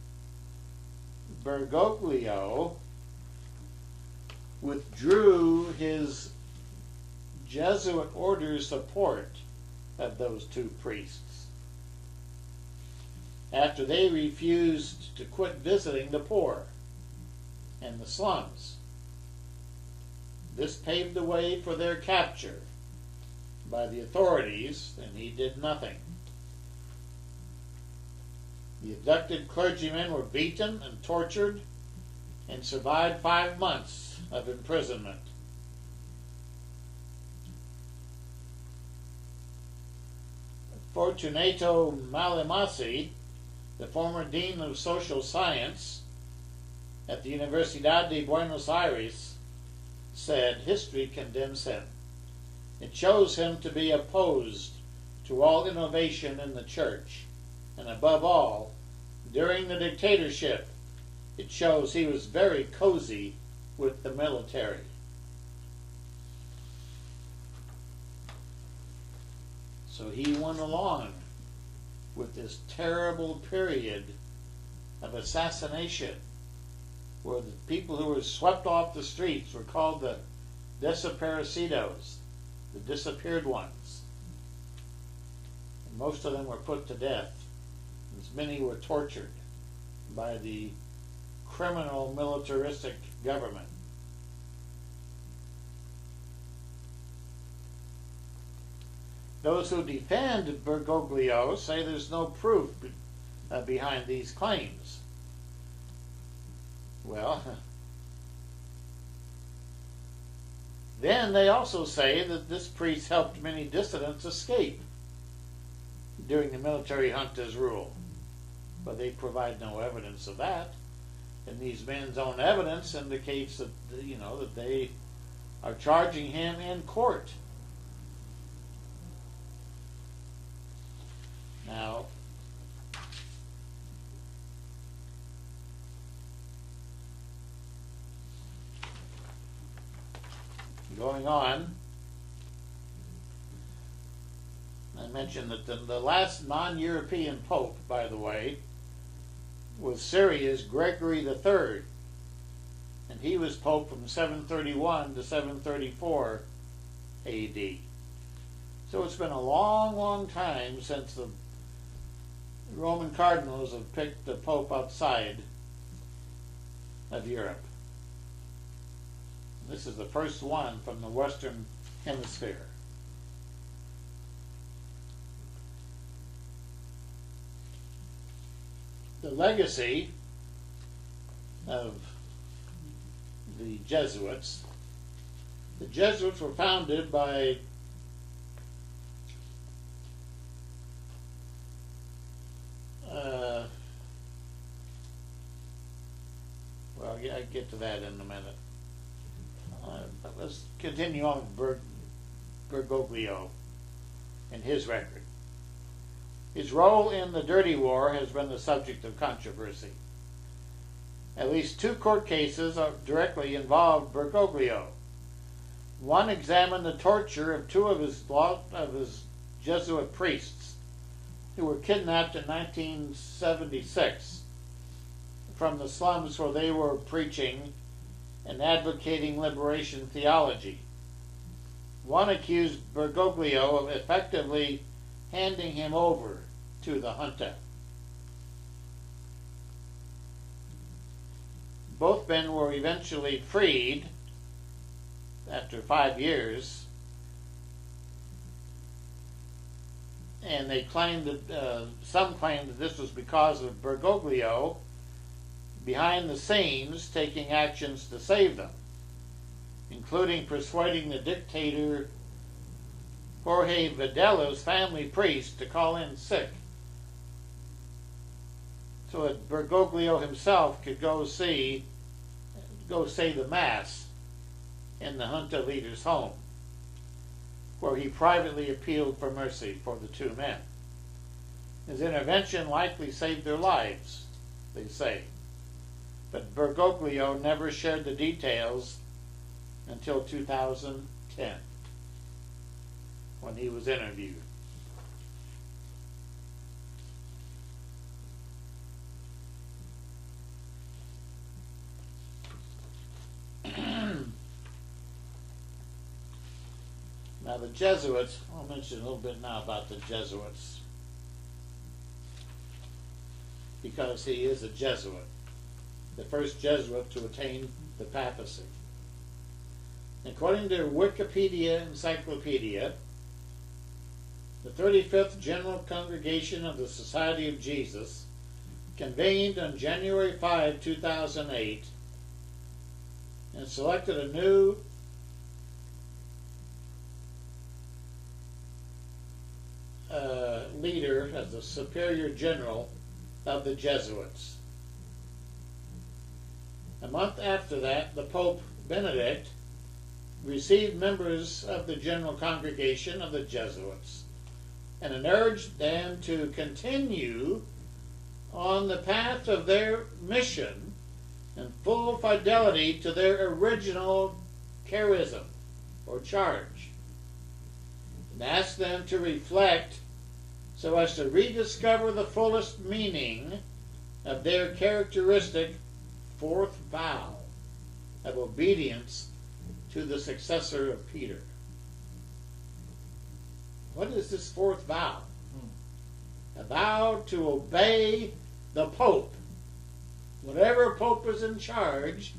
Bergoglio withdrew his Jesuit order's support of those 2 priests after they refused to quit visiting the poor and the slums. This paved the way for their capture by the authorities, and he did nothing. The abducted clergymen were beaten and tortured and survived 5 months of imprisonment. Fortunato Malachy, the former dean of social science at the Universidad de Buenos Aires, said history condemns him. It shows him to be opposed to all innovation in the church, and above all, during the dictatorship, it shows he was very cozy with the military. So he went along with this terrible period of assassination where the people who were swept off the streets were called the desaparecidos, the disappeared ones. And most of them were put to death. As many were tortured by the criminal militaristic government. Those who defend Bergoglio say there's no proof behind these claims. Well, then they also say that this priest helped many dissidents escape during the military junta's rule. But they provide no evidence of that. And these men's own evidence indicates that, that they are charging him in court. Now, going on, I mentioned that the last non-European pope, by the way, was Syria's Gregory III, and he was pope from 731 to 734 A.D. So it's been a long, long time since the Roman cardinals have picked the pope outside of Europe. This is the first one from the Western Hemisphere. The legacy of the Jesuits. The Jesuits were founded by I get to that in a minute. Let's continue on with Bergoglio and his record. His role in the Dirty War has been the subject of controversy. At least 2 court cases directly involved Bergoglio. One examined the torture of 2 of his Jesuit priests who were kidnapped in 1976 from the slums where they were preaching and advocating liberation theology. One accused Bergoglio of effectively handing him over to the junta. Both men were eventually freed after 5 years, and they claimed that some claimed that this was because of Bergoglio behind the scenes taking actions to save them, including persuading the dictator Jorge Videla's family priest to call in sick so that Bergoglio himself could go say the Mass in the junta leader's home, where he privately appealed for mercy for the 2 men. His intervention likely saved their lives, they say, but Bergoglio never shared the details until 2010, when he was interviewed. Now the Jesuits, I'll mention a little bit now about the Jesuits, because he is a Jesuit, the first Jesuit to attain the papacy. According to Wikipedia Encyclopedia, the 35th General Congregation of the Society of Jesus convened on January 5, 2008 and selected a new leader, as the superior general of the Jesuits. A month after that, the Pope Benedict received members of the general congregation of the Jesuits and urged them to continue on the path of their mission in full fidelity to their original charism or charge, and asked them to reflect so as to rediscover the fullest meaning of their characteristic fourth vow of obedience to the successor of Peter. What is this fourth vow? A vow to obey the Pope. Whatever Pope is in charge,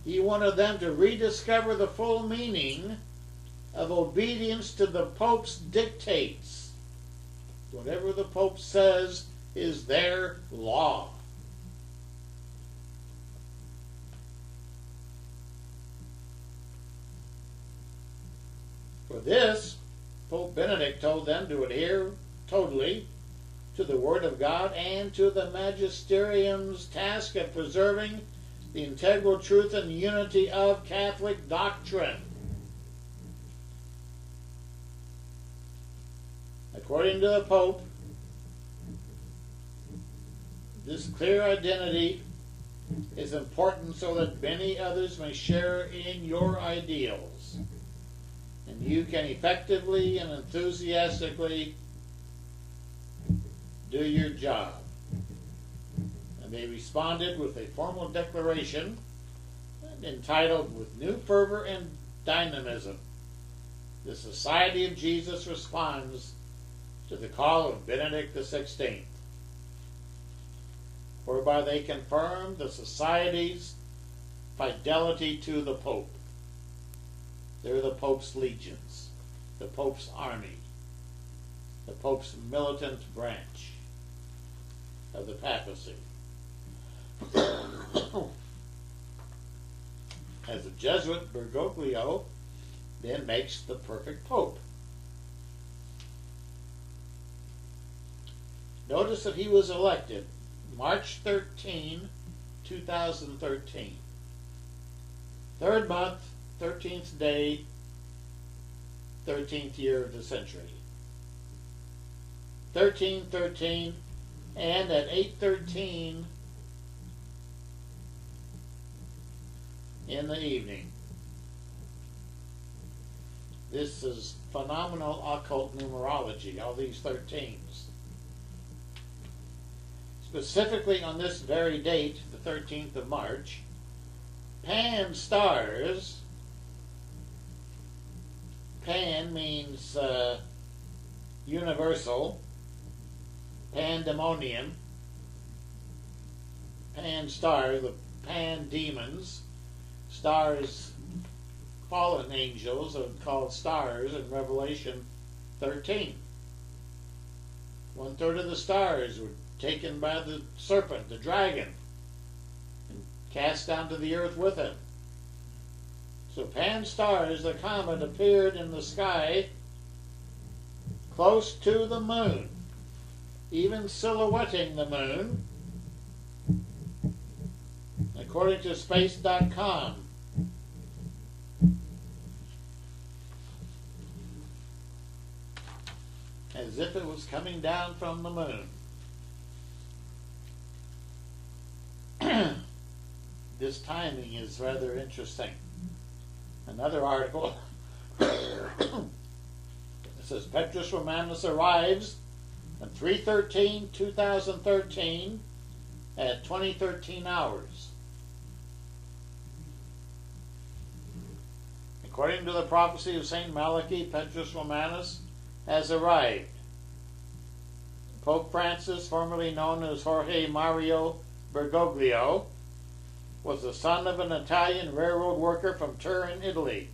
he wanted them to rediscover the full meaning of obedience to the Pope's dictates. Whatever the Pope says is their law. For this, Pope Benedict told them to adhere totally to the Word of God and to the magisterium's task of preserving the integral truth and unity of Catholic doctrine. According to the Pope, this clear identity is important so that many others may share in your ideals, and you can effectively and enthusiastically do your job. And they responded with a formal declaration entitled, "With New Fervor and Dynamism, the Society of Jesus responds to the call of Benedict XVI," whereby they confirmed the Society's fidelity to the Pope. They're the Pope's legions, the Pope's army, the Pope's militant branch of the papacy. As the Jesuit Bergoglio then makes the perfect Pope. Notice that he was elected March 13, 2013. Third month, 13th day, 13th year of the century. 1313, and at 8:13 in the evening. This is phenomenal occult numerology, all these 13s. Specifically on this very date, the 13th of March, Pan-STARRS, Pan means universal, pandemonium, Pan-STARRS, the pan-demons, stars, fallen angels are called stars in Revelation 13. 1/3 of the stars were taken by the serpent, the dragon, and cast down to the earth with him. So Pan-STARRS, the comet, appeared in the sky close to the moon, even silhouetting the moon, according to space.com. As if it was coming down from the moon. This timing is rather interesting. Another article it says Petrus Romanus arrives on 3/13/2013 at 2013 hours. According to the prophecy of St. Malachy, Petrus Romanus has arrived. Pope Francis, formerly known as Jorge Mario Bergoglio, was the son of an Italian railroad worker from Turin, Italy.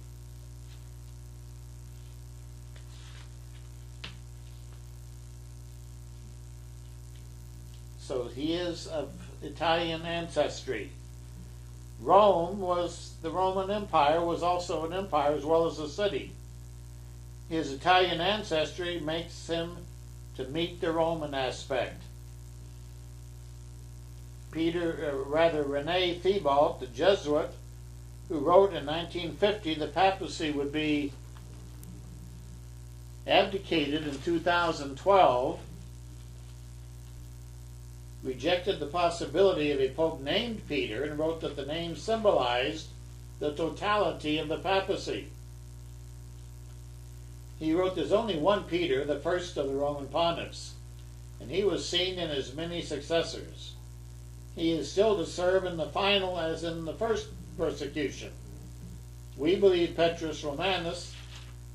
So he is of Italian ancestry. The Roman Empire was also an empire as well as a city. His Italian ancestry makes him to meet the Roman aspect. Rene Thibault, the Jesuit, who wrote in 1950 the papacy would be abdicated in 2012, rejected the possibility of a pope named Peter and wrote that the name symbolized the totality of the papacy. He wrote there's only one Peter, the first of the Roman pontiffs, and he was seen in his many successors. He is still to serve in the final as in the first persecution. We believe Petrus Romanus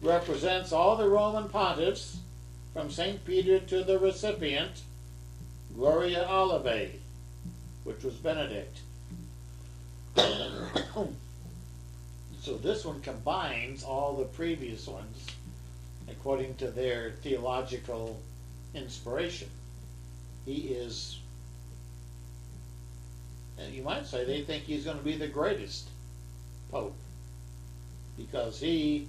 represents all the Roman pontiffs from St. Peter to the recipient, Gloria Olivae, which was Benedict. So this one combines all the previous ones according to their theological inspiration. He is, and you might say they think he's going to be the greatest pope because he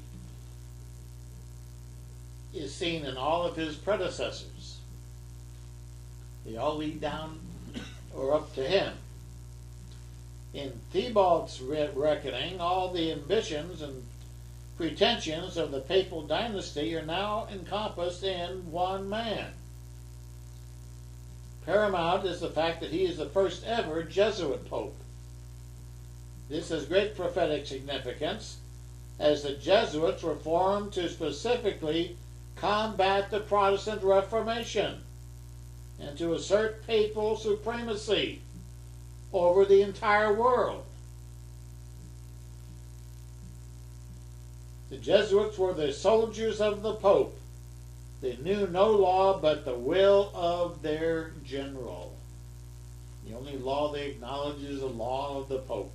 is seen in all of his predecessors. They all lead down or up to him. In Thibault's reckoning, all the ambitions and pretensions of the papal dynasty are now encompassed in one man. Paramount is the fact that he is the first ever Jesuit Pope. This has great prophetic significance, as the Jesuits were formed to specifically combat the Protestant Reformation and to assert papal supremacy over the entire world. The Jesuits were the soldiers of the Pope. They knew no law but the will of their general. The only law they acknowledge is the law of the Pope.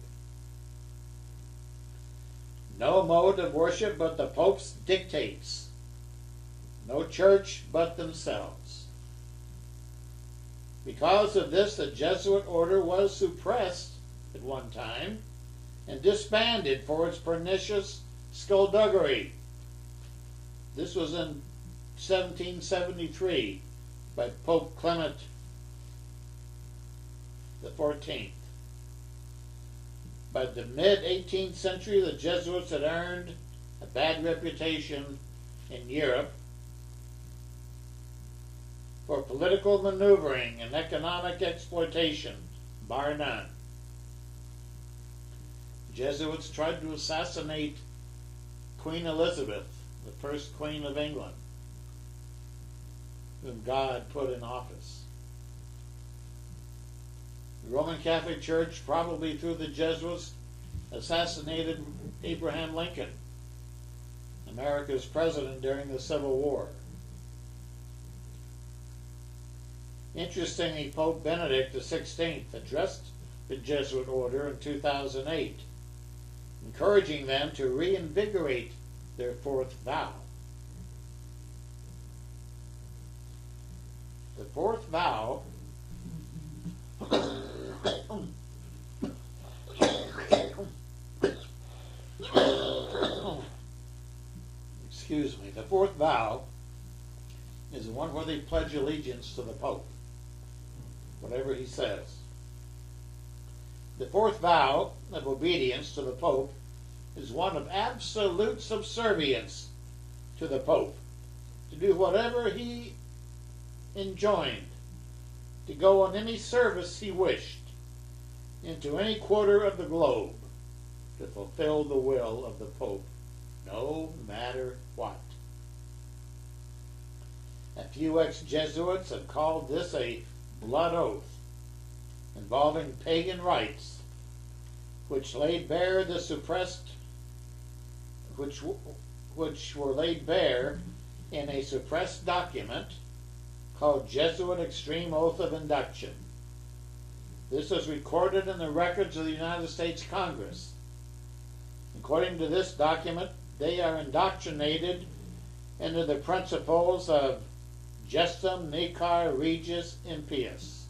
No mode of worship but the Pope's dictates. No church but themselves. Because of this, the Jesuit order was suppressed at one time and disbanded for its pernicious skullduggery. This was in 1773 by Pope Clement XIV. By the mid-18th century, the Jesuits had earned a bad reputation in Europe for political maneuvering and economic exploitation, bar none. Jesuits tried to assassinate Queen Elizabeth, the first Queen of England, whom God put in office. The Roman Catholic Church, probably through the Jesuits, assassinated Abraham Lincoln, America's president during the Civil War. Interestingly, Pope Benedict XVI addressed the Jesuit order in 2008, encouraging them to reinvigorate their fourth vow. The fourth vow the fourth vow is the one where they pledge allegiance to the Pope, whatever he says. The fourth vow of obedience to the Pope is one of absolute subservience to the Pope, to do whatever he enjoined, to go on any service he wished, into any quarter of the globe, to fulfill the will of the Pope, no matter what. A few ex-Jesuits have called this a blood oath, involving pagan rites, which laid bare the suppressed, which were laid bare in a suppressed document called Jesuit Extreme Oath of Induction. This is recorded in the records of the United States Congress. According to this document, they are indoctrinated into the principles of Gestum Necar Regis Impius.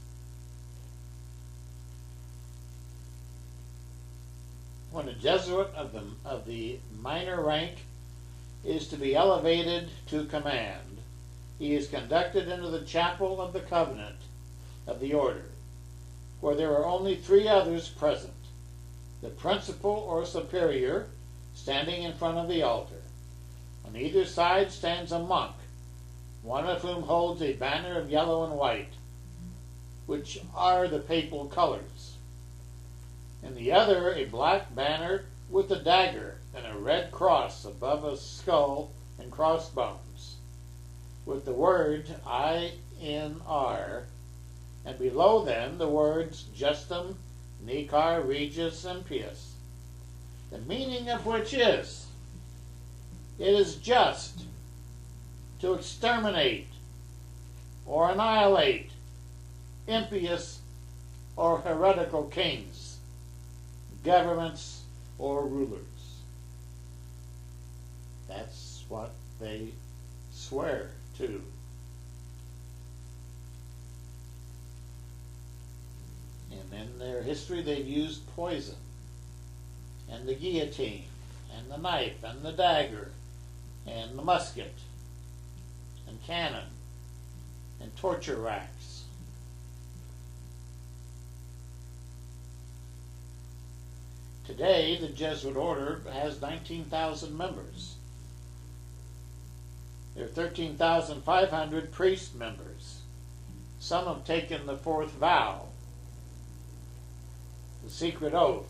When a Jesuit of the minor rank is to be elevated to command, he is conducted into the chapel of the covenant of the order, where there are only 3 others present, the principal or superior standing in front of the altar. On either side stands a monk, one of whom holds a banner of yellow and white, which are the papal colors, and the other a black banner with a dagger and a red cross above a skull and crossbones, with the word INR, and below them the words Justum, Nicar, Regis, and Pius, the meaning of which is, it is just to exterminate or annihilate impious or heretical kings, governments, or rulers. That's what they swear to. And in their history they've used poison, and the guillotine, and the knife, and the dagger, and the musket, and cannon, and torture racks. Today, the Jesuit order has 19,000 members. There are 13,500 priest members. Some have taken the 4th vow, the secret oath,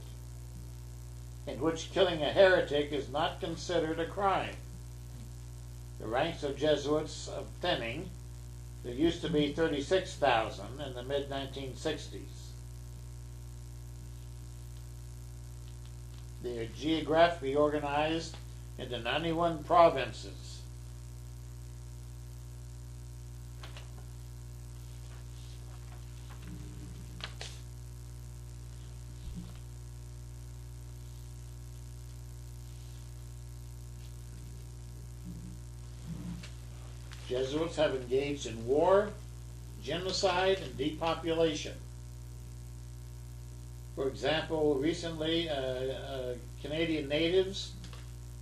in which killing a heretic is not considered a crime. The ranks of Jesuits are thinning. There used to be 36,000 in the mid-1960s. They are geographically organized into 91 provinces. Jesuits have engaged in war, genocide, and depopulation. For example, recently Canadian natives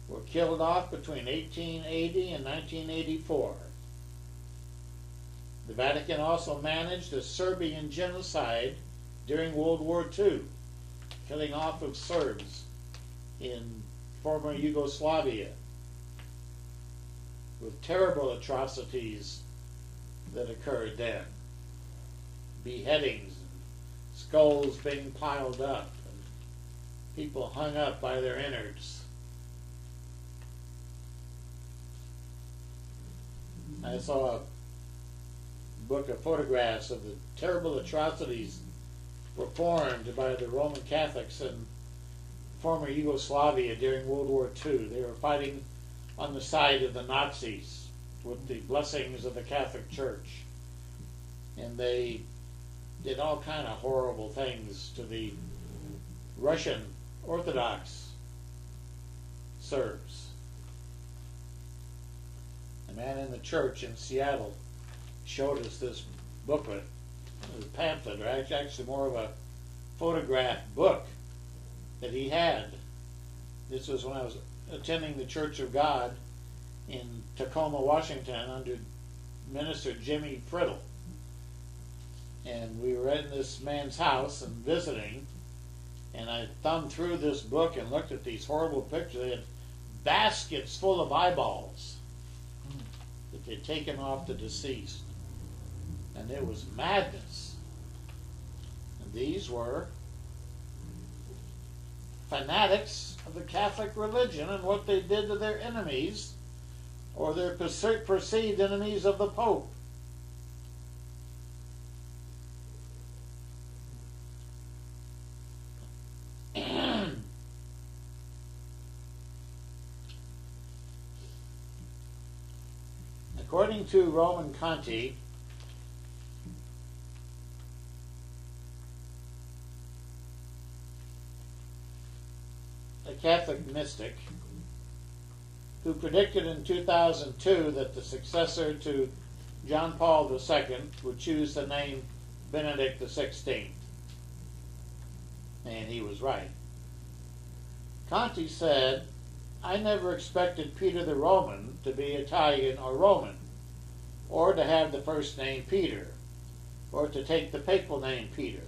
were killed off between 1880 and 1984. The Vatican also managed a Serbian genocide during World War II, killing off of Serbs in former Yugoslavia, with terrible atrocities that occurred then. Beheadings, and skulls being piled up, and people hung up by their innards. I saw a book of photographs of the terrible atrocities performed by the Roman Catholics in former Yugoslavia during World War II. They were fighting on the side of the Nazis with the blessings of the Catholic Church, and they did all kind of horrible things to the Russian Orthodox Serbs. A man in the church in Seattle showed us this booklet, a pamphlet, or actually more of a photograph book that he had. This was when I was attending the Church of God in Tacoma, Washington, under Minister Jimmy Friddle. And we were in this man's house and visiting, and I thumbed through this book and looked at these horrible pictures. They had baskets full of eyeballs that they'd taken off the deceased. And it was madness. And these were fanatics of the Catholic religion and what they did to their enemies, or their perceived enemies of the Pope. According to Roman Conti, a Catholic mystic, who predicted in 2002 that the successor to John Paul II would choose the name Benedict XVI. And he was right. Conti said I never expected Peter the Roman to be Italian or Roman, or to have the first name Peter, or to take the papal name Peter.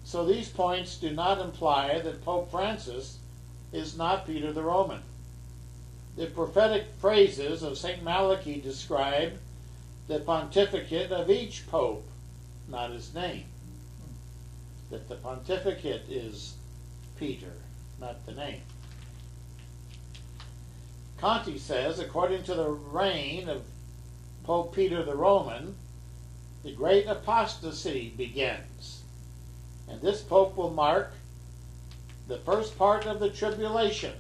So these points do not imply that Pope Francis is not Peter the Roman. The prophetic phrases of St. Malachy describe the pontificate of each pope, not his name. That the pontificate is Peter, not the name. Conti says, according to the reign of Pope Peter the Roman, the great apostasy begins. And this pope will mark the first part of the tribulation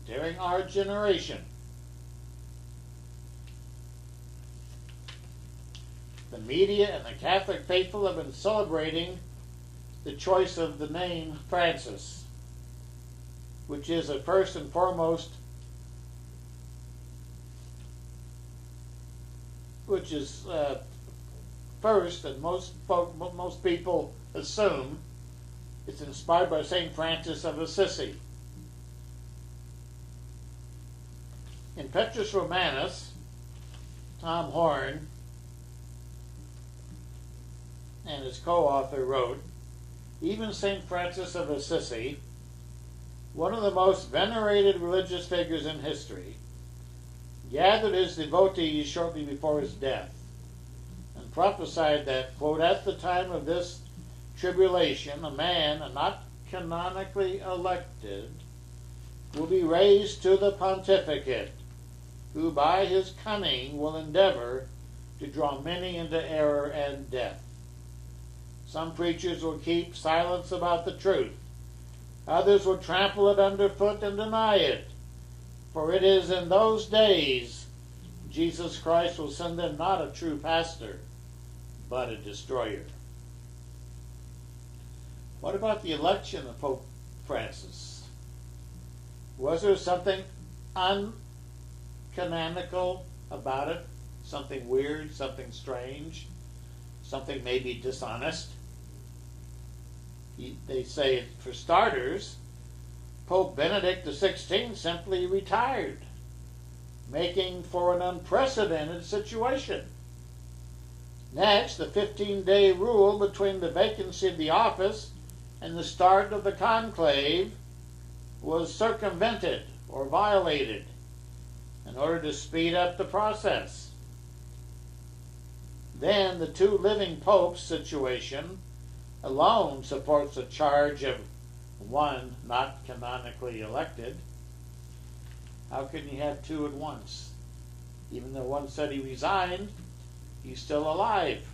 during our generation. The media and the Catholic faithful have been celebrating the choice of the name Francis, which is a first and foremost, first, and most people assume it's inspired by St. Francis of Assisi. In Petrus Romanus, Tom Horn and his co-author wrote, even St. Francis of Assisi, one of the most venerated religious figures in history, gathered his devotees shortly before his death and prophesied that, quote, at the time of this tribulation, a man not canonically elected will be raised to the pontificate, who by his cunning will endeavor to draw many into error and death. Some preachers will keep silence about the truth. Others will trample it underfoot and deny it. For it is in those days Jesus Christ will send them not a true pastor, but a destroyer. What about the election of Pope Francis? Was there something uncanonical about it? Something weird, something strange, something maybe dishonest? They say, for starters, Pope Benedict XVI simply retired, making for an unprecedented situation. Next, the 15-day rule between the vacancy of the office and the start of the conclave was circumvented or violated in order to speed up the process. Then the two living popes situation alone supports a charge of one not canonically elected. How can you have two at once? Even though one said he resigned, he's still alive.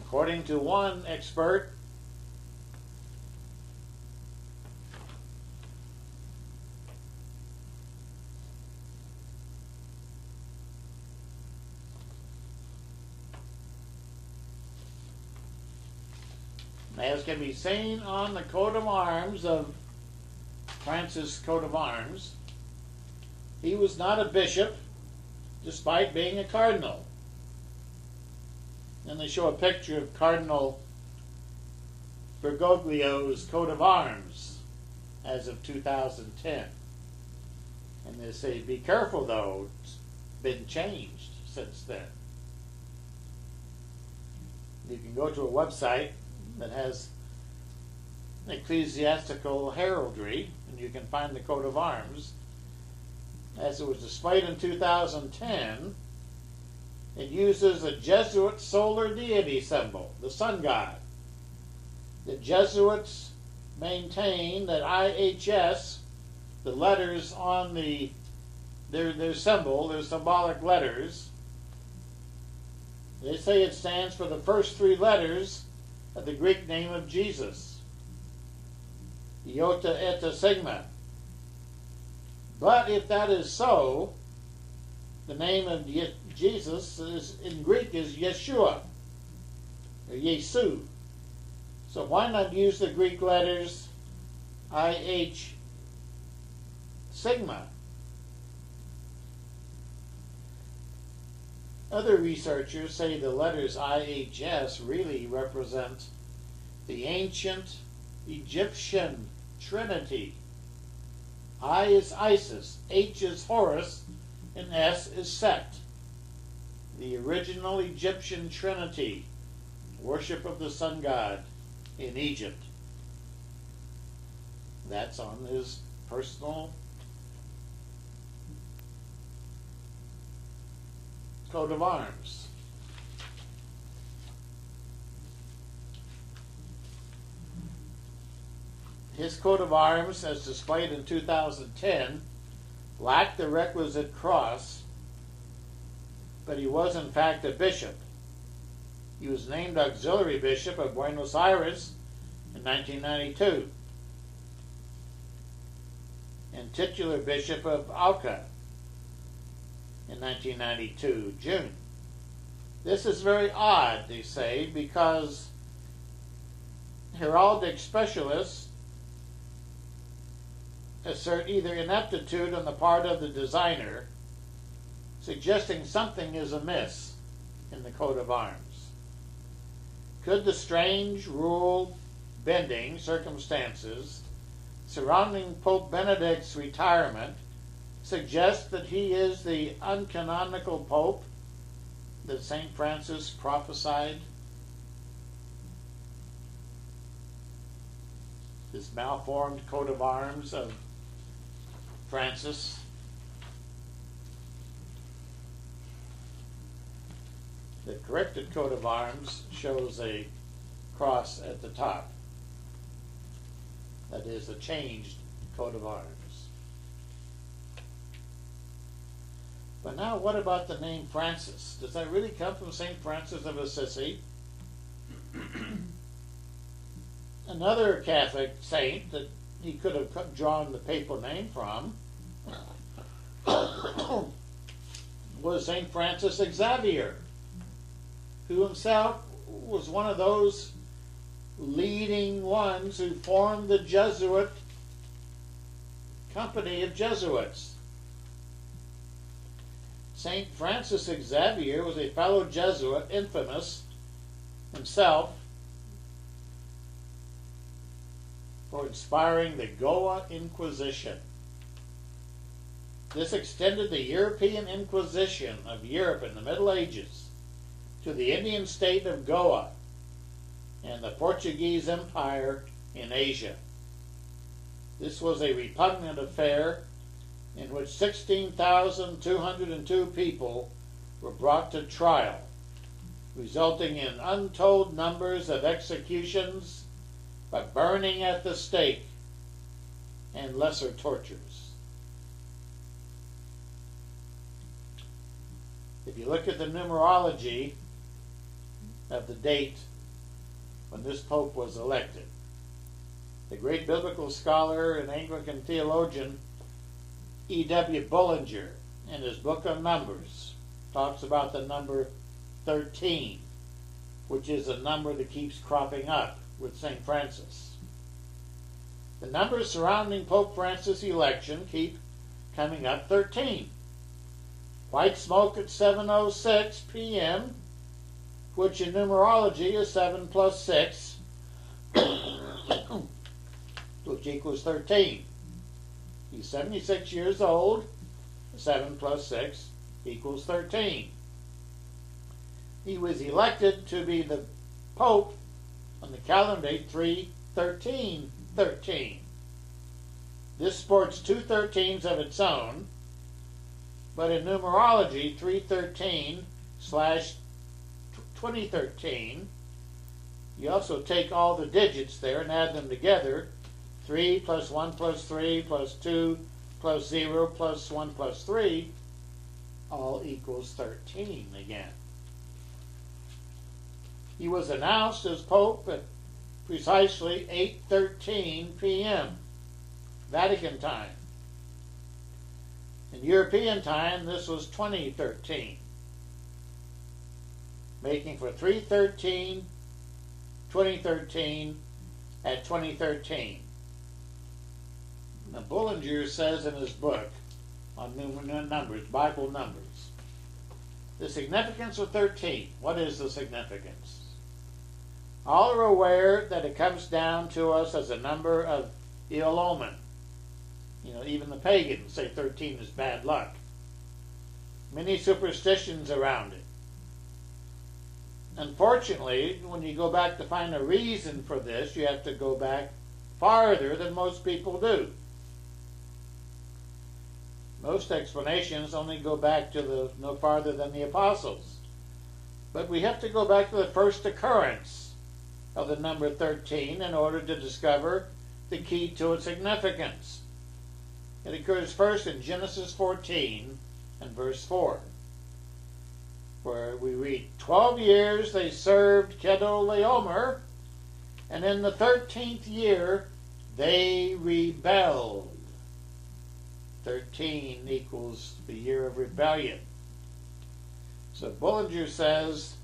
According to one expert, as can be seen on the coat of arms of Francis' coat of arms, he was not a bishop despite being a cardinal. And they show a picture of Cardinal Bergoglio's coat of arms as of 2010. And they say, be careful though, it's been changed since then. You can go to a website that has ecclesiastical heraldry, and you can find the coat of arms. As it was displayed in 2010, it uses a Jesuit solar deity symbol, the sun god. The Jesuits maintain that IHS, the letters on their symbol, their symbolic letters, they say it stands for the first three letters of the Greek name of Jesus, Iota Eta Sigma. But if that is so, the name of Jesus in Greek is Yeshua, or Yesu. So why not use the Greek letters IH Sigma? Other researchers say the letters IHS really represent the ancient Egyptian Trinity. I is Isis, H is Horus, and S is Set. The original Egyptian Trinity, worship of the sun god in Egypt. That's on his personal coat of arms. His coat of arms, as displayed in 2010, lacked the requisite cross, but he was in fact a bishop. He was named auxiliary bishop of Buenos Aires in 1992 and titular bishop of Auca in 1992, June. This is very odd, they say, because heraldic specialists assert either ineptitude on the part of the designer, suggesting something is amiss in the coat of arms. Could the strange rule-bending circumstances surrounding Pope Benedict's retirement suggest that he is the uncanonical pope that St. Francis prophesied? This malformed coat of arms of Francis. The corrected coat of arms shows a cross at the top. That is a changed coat of arms. But now what about the name Francis? Does that really come from St. Francis of Assisi? Another Catholic saint that he could have drawn the papal name from was St. Francis Xavier, who himself was one of those leading ones who formed the Jesuit company of Jesuits. St. Francis Xavier was a fellow Jesuit, infamous himself for inspiring the Goa Inquisition. This extended the European Inquisition of Europe in the Middle Ages to the Indian state of Goa and the Portuguese Empire in Asia. This was a repugnant affair in which 16,202 people were brought to trial, resulting in untold numbers of executions by burning at the stake and lesser tortures. If you look at the numerology of the date when this pope was elected, the great biblical scholar and Anglican theologian E.W. Bullinger, in his book on Numbers, talks about the number 13, which is a number that keeps cropping up with St. Francis. The numbers surrounding Pope Francis' election keep coming up 13. White smoke at 7:06 p.m., which in numerology is 7 plus 6, which equals 13. He's 76 years old. 7 plus 6 equals 13. He was elected to be the Pope on the calendar date 3/13/13. This sports two 13s of its own, but in numerology 313/2013, you also take all the digits there and add them together. 3 plus 1 plus 3 plus 2 plus 0 plus 1 plus 3 all equals 13 again. He was announced as Pope at precisely 8:13 p.m. Vatican time. In European time, this was 2013, making for 3/13/2013 at 2013. Now, Bullinger says in his book on numbers, Bible numbers, the significance of 13. What is the significance? All are aware that it comes down to us as a number of ill omen. You know, even the pagans say 13 is bad luck. Many superstitions around it. Unfortunately, when you go back to find a reason for this, you have to go back farther than most people do. Most explanations only go back to no farther than the apostles. But we have to go back to the first occurrence of the number 13 in order to discover the key to its significance. It occurs first in Genesis 14 and verse 4, where we read, 12 years they served Kedorlaomer, and in the 13th year they rebelled. 13 equals the year of rebellion. So Bullinger says,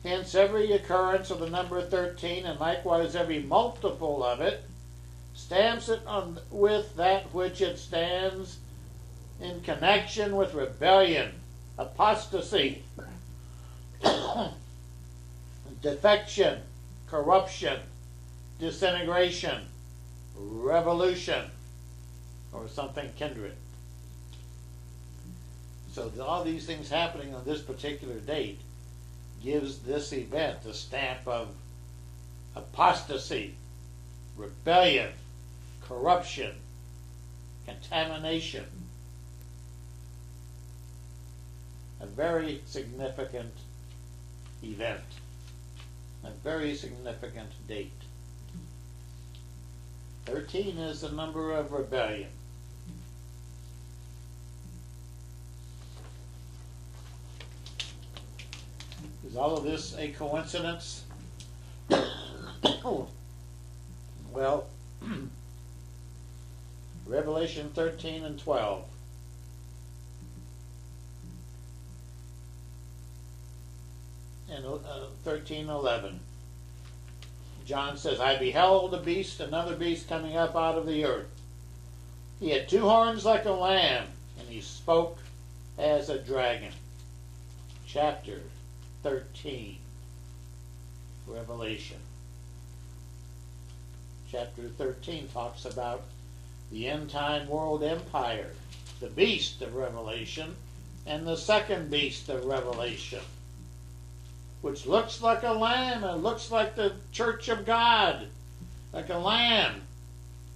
hence every occurrence of the number 13, and likewise every multiple of it, stamps it with that which it stands in connection with rebellion, apostasy, defection, corruption, disintegration, revolution, or something kindred. So all these things happening on this particular date gives this event the stamp of apostasy, rebellion, corruption, contamination. A very significant event, a very significant date. 13 is the number of rebellion. Is all of this a coincidence? Well, Revelation 13 and 12. And 13:11. John says, I beheld a beast, another beast coming up out of the earth. He had 2 horns like a lamb, and he spoke as a dragon. Chapter 13, Revelation. Chapter 13 talks about the end-time world empire, the beast of Revelation, and the second beast of Revelation, which looks like a lamb and looks like the church of God, like a lamb,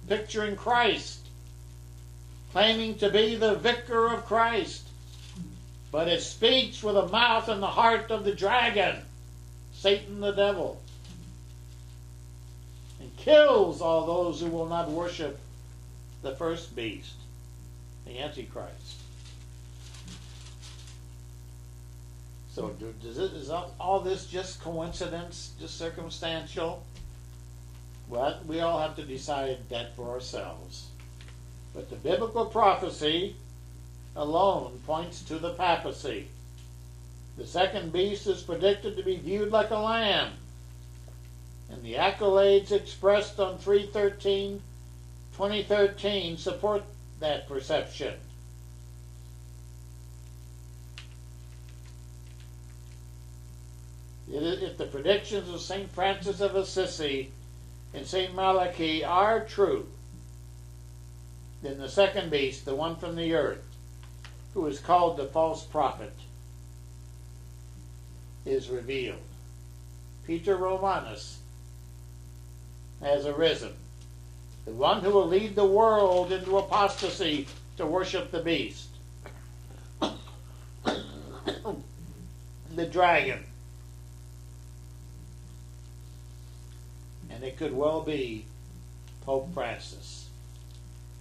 picturing Christ, claiming to be the vicar of Christ. But it speaks with the mouth and the heart of the dragon, Satan the devil, and kills all those who will not worship the first beast, the Antichrist. So is all this just coincidence, just circumstantial? Well, we all have to decide that for ourselves. But the biblical prophecy alone points to the papacy. The second beast is predicted to be viewed like a lamb, and the accolades expressed on 3/13/2013 support that perception. If the predictions of St. Francis of Assisi and St. Malachy are true, then the second beast, the one from the earth, who is called the false prophet, is revealed. Petrus Romanus has arisen, the one who will lead the world into apostasy to worship the beast, the dragon. And it could well be Pope Francis,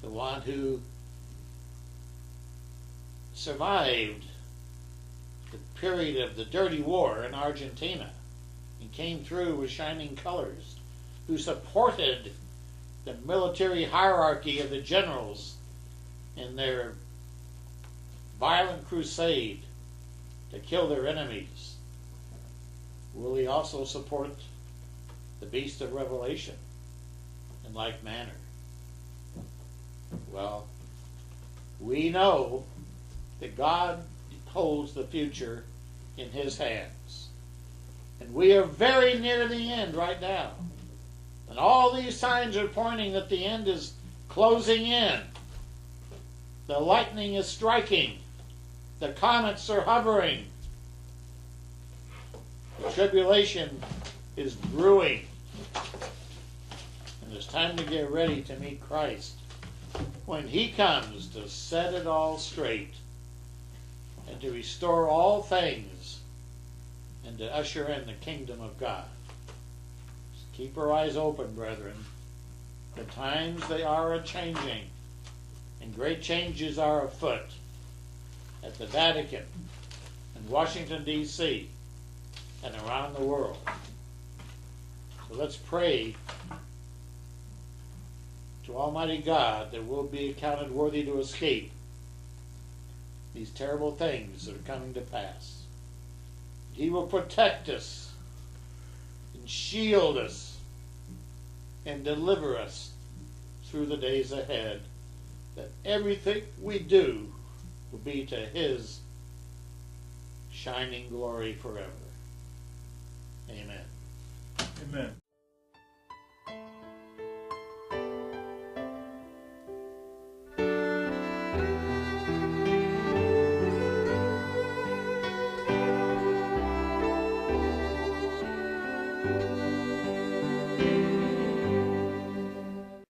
the one who survived the period of the dirty war in Argentina and came through with shining colors, who supported the military hierarchy of the generals in their violent crusade to kill their enemies. Will he also support the beast of Revelation in like manner? Well, we know that God holds the future in his hands. And we are very near the end right now. And all these signs are pointing that the end is closing in. The lightning is striking. The comets are hovering. The tribulation is brewing. And it's time to get ready to meet Christ when He comes to set it all straight and to restore all things and to usher in the kingdom of God. Just keep our eyes open, brethren. The times, they are a-changing, and great changes are afoot at the Vatican and Washington, D.C., and around the world. So let's pray to Almighty God that we'll be accounted worthy to escape these terrible things that are coming to pass. He will protect us and shield us and deliver us through the days ahead, that everything we do will be to His shining glory forever. Amen. Amen.